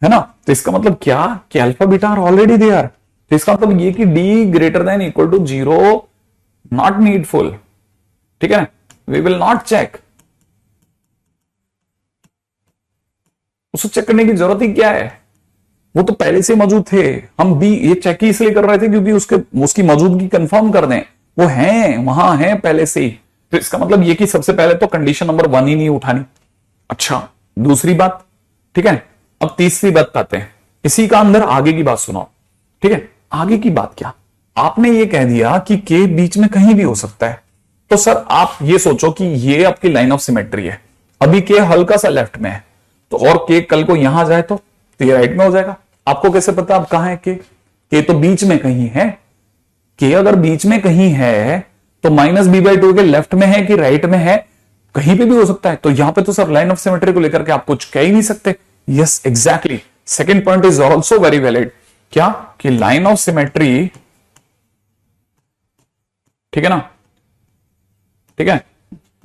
है ना। तो इसका मतलब क्या कि alpha beta are already there. तो इसका मतलब ये कि d greater than equal to 0 not needful, ठीक है। वी विल नॉट चेक, उसको चेक करने की जरूरत ही क्या है, वो तो पहले से मौजूद थे। हम भी ये चेक ही इसलिए कर रहे थे क्योंकि उसकी मौजूदगी कंफर्म कर दें, वो है वहां है पहले से ही। तो इसका मतलब ये कि सबसे पहले तो कंडीशन नंबर 1 ही नहीं उठानी। अच्छा, दूसरी बात, ठीक है। अब तीसरी बात आते हैं, इसी का अंदर आगे की बात सुनो, ठीक है। आगे की बात क्या, आपने ये कह दिया कि के बीच में कहीं भी हो सकता है। तो सर आप ये सोचो कि ये आपकी लाइन ऑफ सिमेट्री है, अभी के हल्का सा लेफ्ट में है, तो और के कल को यहां जाए तो ये राइट में हो जाएगा। आपको कैसे पता आप कहां है के तो बीच में कहीं है। के अगर बीच में कहीं है तो -b/2 के लेफ्ट में है कि राइट में है, कहीं पे भी हो सकता है। तो यहां पे तो सर लाइन ऑफ सिमेट्री को लेकर के आप कुछ कह ही नहीं सकते। Yes exactly, second point is also very valid. क्या कि लाइन ऑफ सिमेट्री, ठीक है ना, ठीक है,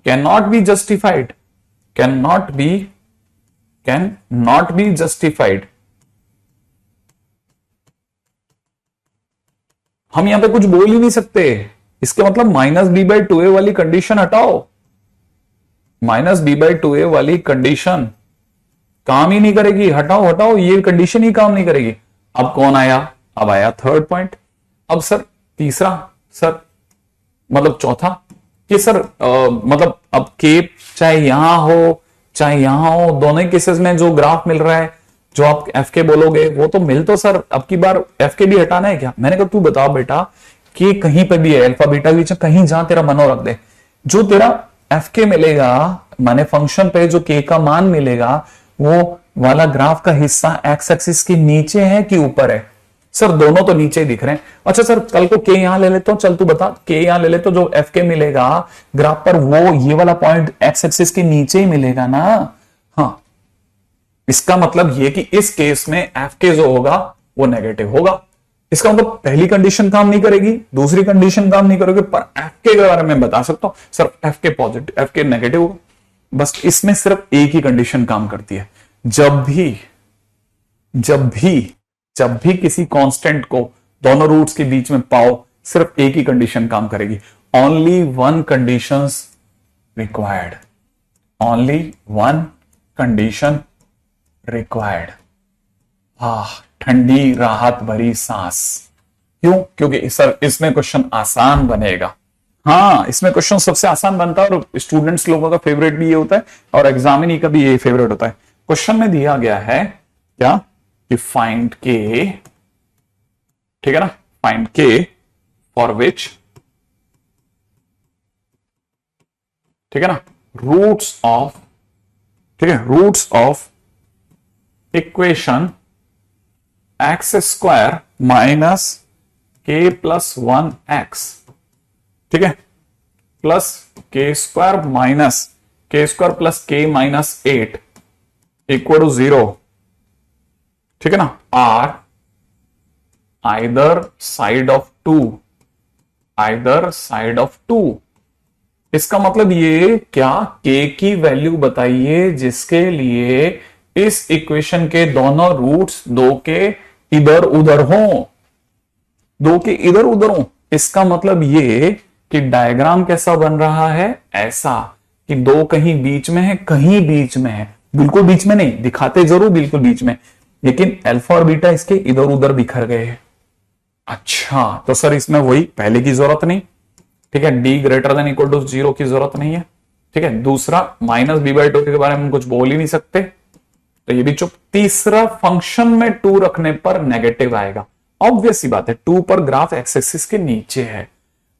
can not be justified, can not be justified. हम यहां पे कुछ बोल ही नहीं सकते। इसके मतलब -b/2a वाली कंडीशन हटाओ, -b/2a वाली कंडीशन काम ही नहीं करेगी। हटाओ हटाओ, ये कंडीशन ही काम नहीं करेगी। अब कौन आया, अब आया थर्ड पॉइंट। अब सर तीसरा, सर मतलब चौथा कि सर मतलब अब के चाहे यहां हो चाहे यहां हो, दोनों ही केसेस में जो ग्राफ मिल रहा है, जो आप एफ के बोलोगे वो तो मिल, तो सर अब की बार एफ के भी हटाना है क्या। मैंने कहा तू बता बेटा कि कहीं पे भी है अल्फा बीटा बीच में, कहीं जहां तेरा मन हो रख दे। जो तेरा एफ के मिलेगा माने फंक्शन पे जो के का मान मिलेगा, वो वाला ग्राफ का हिस्सा एक्स एक्सिस के नीचे है कि ऊपर है। सर दोनों तो नीचे ही दिख रहे हैं। अच्छा सर कल को के यहां ले लेता हूं, चल तू बता, के यहां ले ले तो जो एफ के मिलेगा ग्राफ पर वो ये वाला पॉइंट एक्स एक्सिस के नीचे ही मिलेगा ना। हाँ, इसका मतलब ये कि इस केस में एफ के जो होगा वो नेगेटिव होगा। इसका मतलब पहली कंडीशन काम नहीं करेगी, दूसरी कंडीशन काम नहीं करेगी, पर एफ के बारे में बता सकता हूं सर एफ के पॉजिटिव, एफ के नेगेटिव होगा। बस इसमें सिर्फ एक ही कंडीशन काम करती है, जब भी किसी कांस्टेंट को दोनों रूट्स के बीच में पाओ, सिर्फ एक ही कंडीशन काम करेगी। Only one condition required, only one condition required. ठंडी राहत भरी सांस। क्यों? क्योंकि सर इसमें क्वेश्चन आसान बनेगा। हाँ, इसमें क्वेश्चन सबसे आसान बनता है और स्टूडेंट्स लोगों का फेवरेट भी ये होता है और एग्जामिनी का भी ये फेवरेट होता है। क्वेश्चन में दिया गया है क्या कि फाइंड के, ठीक है ना, फाइंड के फॉर विच, ठीक है ना, रूट्स ऑफ, ठीक है, roots of equation x square minus k plus 1x, ठीक है, plus k square minus k square plus k minus 8 equal to 0, ठीक है ना, are either side of 2, either side of 2। इसका मतलब ये क्या, के की वैल्यू बताइए जिसके लिए इस इक्वेशन के दोनों रूट्स दो के इधर उधर हों, दो के इधर उधर हों। इसका मतलब ये कि डायग्राम कैसा बन रहा है, ऐसा कि दो कहीं बीच में है, कहीं बीच में है, बिल्कुल बीच में नहीं, दिखाते जरूर बिल्कुल बीच में, लेकिन अल्फा और बीटा इसके इधर उधर बिखर गए हैं। अच्छा, तो सर इसमें वही पहले की जरूरत नहीं, ठीक है, d greater than equal to 0 की जरूरत नहीं है, ठीक है। दूसरा -b/2 के बारे में हम कुछ बोल ही नहीं सकते, तो ये भी चुप। तीसरा, फंक्शन में 2 रखने पर नेगेटिव आएगा, ऑब्वियस सी बात है, 2 पर ग्राफ एक्स एक्सिस के नीचे है।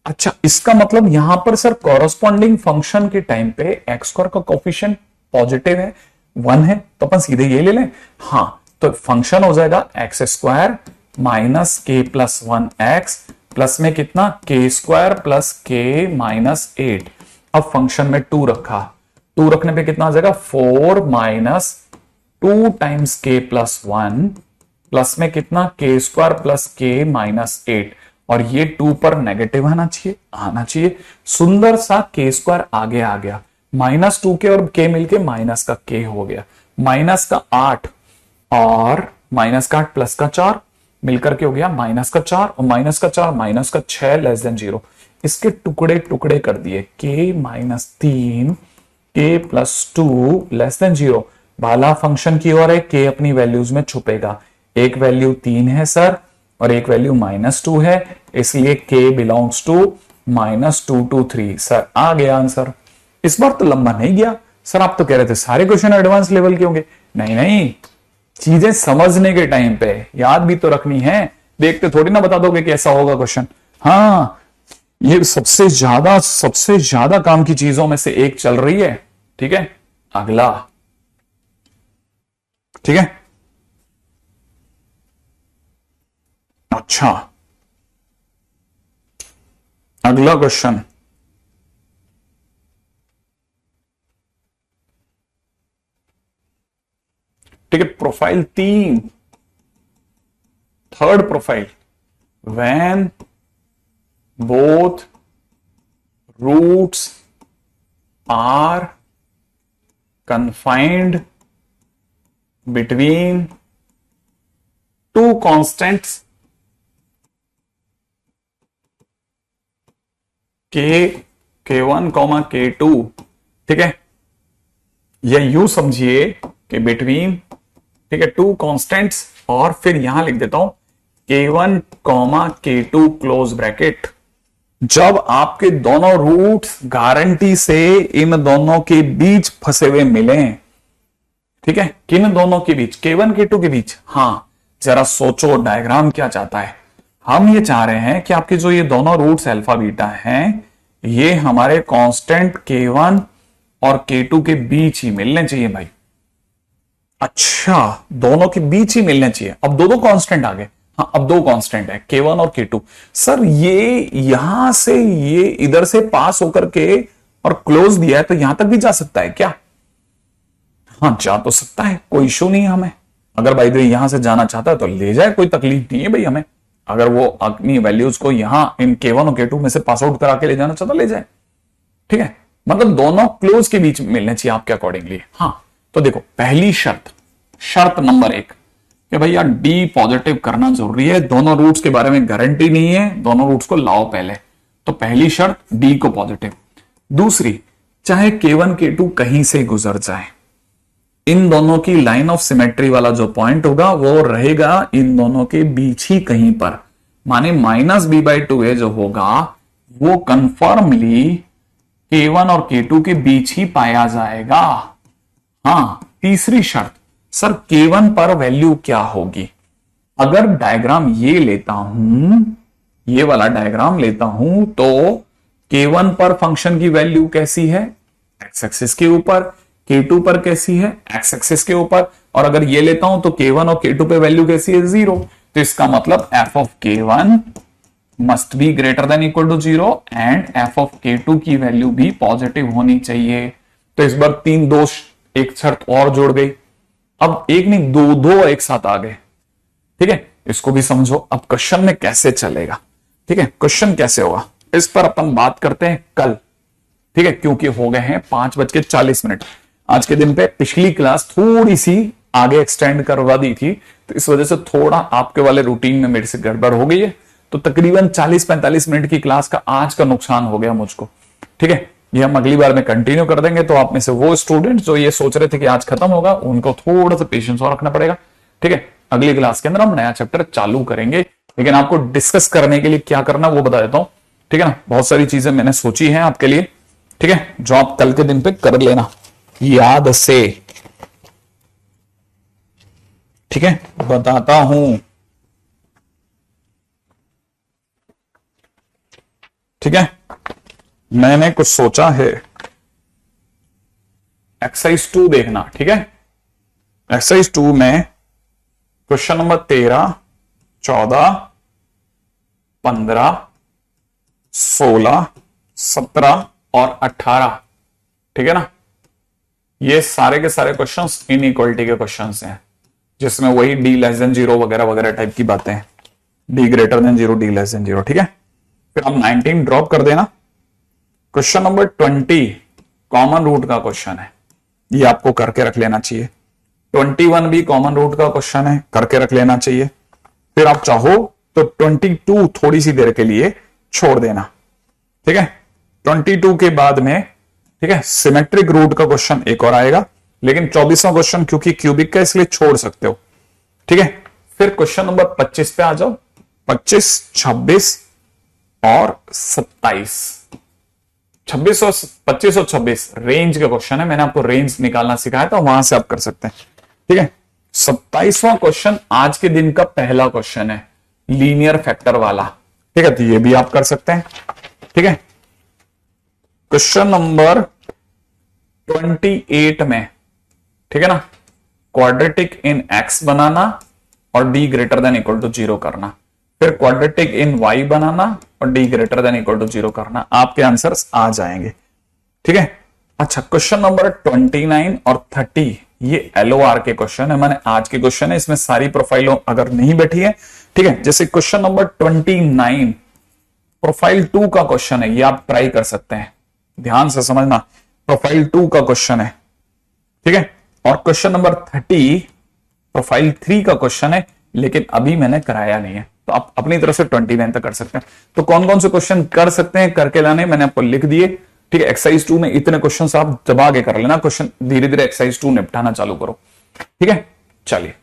अच्छा, इसका मतलब यहां पर सर कॉरस्पॉन्डिंग फंक्शन के टाइम पे एक्स स्क्वायर का कोफिशिएंट पॉजिटिव है, 1 है, तो अपन सीधे ये ले लें। हाँ, तो फंक्शन हो जाएगा x square minus k plus 1x plus में कितना, के स्क्वायर प्लस के माइनस 8। अब फंक्शन में 2 रखा, 2 रखने पे कितना आ जाएगा, 4 माइनस 2 टाइम्स के प्लस 1 प्लस में कितना, के स्क्वायर प्लस के माइनस 8। और ये 2 पर नेगेटिव आना चाहिए। सुंदर सा के स्क्वायर आगे आ गया, -2 के और के मिलके माइनस का के हो गया, माइनस का 8 और माइनस का 8 प्लस का 4 मिलकर के हो गया माइनस का 4 और माइनस का 4 माइनस का 6 लेस देन 0। इसके टुकड़े टुकड़े कर दिए, के -3 के +2 लेस देन 0। भाला फंक्शन की ओर है, के अपनी वैल्यूज में छुपेगा। एक वैल्यू 3 है सर और एक वैल्यू -2 है, इसलिए के बिलोंग्स टू -2 to 3। सर आ गया आंसर। इस बार तो लंबा नहीं गया सर, आप तो कह रहे थे सारे क्वेश्चन एडवांस लेवल के होंगे। नहीं नहीं, चीजें समझने के टाइम पे याद भी तो रखनी है, देखते थोड़ी ना बता दोगे कि ऐसा होगा क्वेश्चन। हाँ, ये सबसे ज्यादा काम की चीजों में से एक चल रही है। ठीक है, अगला। ठीक है, अच्छा अगला क्वेश्चन। ठीक है, profile 3, third profile. When both roots are confined between two constants k1 k2। ठीक है, या यूं समझिए कि बिटवीन, ठीक है, टू कांस्टेंट्स, और फिर यहां लिख देता हूं k1 k2 क्लोज ब्रैकेट। जब आपके दोनों रूट्स गारंटी से इन दोनों के बीच फंसे हुए मिले, ठीक है, किन दोनों के बीच, k1 k2 के बीच। हां, जरा सोचो डायग्राम क्या चाहता है। हम ये चाह रहे हैं कि आपके जो ये दोनों रूट्स अल्फा बीटा हैं, ये हमारे कांस्टेंट k1 और k2 के बीच ही मिलने चाहिए भाई। अच्छा, दोनों के बीच ही मिलने चाहिए। अब दो कांस्टेंट आ गए। हाँ, अब दो कांस्टेंट है k1 और k2। सर ये यहां से ये इधर से पास होकर के और क्लोज दिया है, तो यहां तक भी जा सकता है क्या? हाँ, जा तो सकता है, कोई इशू नहीं है हमें। अगर भाई तो यहां से जाना चाहता है तो ले जाए, कोई तकलीफ नहीं है भाई हमें। अगर वो अपनी वैल्यूज को यहां इन k1 और k2 में से पास आउट करा के ले जाना चाहता, ले जाए। ठीक है, मतलब दोनों क्लोज के बीच मिलने चाहिए आपके अकॉर्डिंगली। हाँ, तो देखो, पहली शर्त नंबर 1 कि भैया डी पॉजिटिव करना जरूरी है। दोनों रूट्स के बारे में गारंटी नहीं है, दोनों रूट्स को लाओ पहले। तो पहली शर्त डी को पॉजिटिव। दूसरी, चाहे k1 k2 कहीं से गुजर जाए, इन दोनों की लाइन ऑफ सिमेट्री वाला जो पॉइंट होगा वो रहेगा इन दोनों के बीच ही कहीं पर। माने -b/2a जो होगा वो कंफर्मली k1 और k2 के बीच ही पाया जाएगा। हाँ, तीसरी शर्त, सर k1 पर वैल्यू क्या होगी? अगर डायग्राम ये लेता हूं, ये वाला डायग्राम लेता हूं, तो k1 पर फंक्शन की वैल्यू कैसी है? एक्स एक्सिस के ऊपर। k2 पर कैसी है? एक्स एक्सिस के ऊपर। और अगर ये लेता हूं तो k1 और k2 पे वैल्यू कैसी है? 0। तो इसका मतलब f of k1 must be greater than equal to 0 and f of k2 की वैल्यू भी पॉजिटिव होनी चाहिए। तो इस बार एक शर्त और जोड़ गई। अब एक नहीं, दो एक साथ आ गए। ठीक है, इसको भी समझो। अब क्वेश्चन में कैसे चलेगा, ठीक है, क्वेश्चन कैसे होगा, इस पर अपन बात करते हैं कल। ठीक है, क्योंकि हो गए हैं 5:40। आज के दिन पे पिछली क्लास थोड़ी सी आगे एक्सटेंड करवा दी थी, तो इस वजह से थोड़ा आपके वाले रूटीन में मेरे से गड़बड़ हो गई है। तो तकरीबन 40-45 मिनट की क्लास का आज का नुकसान हो गया मुझको। ठीक है, ये हम अगली बार में कंटिन्यू कर देंगे। तो आप में से वो स्टूडेंट जो ये सोच रहे थे कि आज खत्म होगा, उनको थोड़ा सा पेशेंस और रखना पड़ेगा। ठीक है, अगली क्लास के अंदर हम नया चैप्टर चालू करेंगे, लेकिन आपको डिस्कस करने के लिए क्या करना वो बता देता हूं। ठीक है ना, बहुत सारी चीजें मैंने सोची हैं आपके लिए। ठीक है, जो आप कल के दिन पे कर लेना याद से। ठीक है, बताता हूं। ठीक है, मैंने कुछ सोचा है। एक्सरसाइज 2 देखना। ठीक है, एक्सरसाइज 2 में क्वेश्चन नंबर 13, 14, 15, 16, 17 और 18। ठीक है ना, ये सारे के सारे क्वेश्चंस इनइक्वालिटी के क्वेश्चंस हैं, जिसमें वही d <0 वगैरह वगैरह टाइप की बातें हैं। D greater then 0, D less than 0, ठीक है। फिर आप 19 ड्रॉप कर देना। क्वेश्चन नंबर 20 कॉमन रूट का क्वेश्चन है, ये आपको करके रख लेना चाहिए। 21 भी कॉमन रूट का क्वेश्चन है, करके रख लेना चाहिए। फिर आप चाहो तो 22 थोड़ी सी देर के लिए छोड़ देना, ठीक है। 22 के बाद में, ठीक है, सिमेट्रिक रूट का क्वेश्चन एक और आएगा, लेकिन 24वां क्वेश्चन क्योंकि क्यूबिक का इसलिए छोड़ सकते हो, ठीक है। फिर क्वेश्चन नंबर 25 पे आ जाओ। 25, 26 और 27, 26 और 25 और 26 रेंज के क्वेश्चन है, मैंने आपको रेंज निकालना सिखाया था, वहां से आप कर सकते हैं, ठीक है। 27वां क्वेश्चन आज के दिन का पहला क्वेश्चन है, लीनियर फैक्टर वाला, ठीक है, तो ये भी आप कर सकते हैं, ठीक है। क्वेश्चन नंबर 28 में, ठीक है ना, क्वाड्रेटिक इन एक्स बनाना और d greater than equal to 0 करना। फिर क्वाड्रेटिक इन वाई बनाना और d greater than equal to 0 करना। आपके आंसर्स आ जाएंगे, ठीक है। अच्छा, क्वेश्चन नंबर 29 और 30 ये LOR के क्वेश्चन है, मैंने आज के क्वेश्चन है, इसमें सारी प्रोफाइलों अगर नहीं बैठी है, ठीक है। जैसे क्वेश्चन नंबर 29 प्रोफाइल 2 का क्वेश्चन है, ये आप ट्राई कर सकते हैं, ध्यान से समझना, प्रोफाइल 2 का क्वेश्चन है, ठीक है। और क्वेश्चन नंबर 30 प्रोफाइल 3 का क्वेश्चन है, लेकिन अभी मैंने कराया नहीं है, तो आप अपनी तरफ से 29 तक कर सकते हैं। तो कौन कौन से क्वेश्चन कर सकते हैं, करके लाने मैंने आपको लिख दिए, ठीक है। एक्सरसाइज 2 में इतने क्वेश्चन आप दबा के कर लेना, क्वेश्चन धीरे धीरे एक्सरसाइज 2 निपटाना चालू करो, ठीक है। चलिए।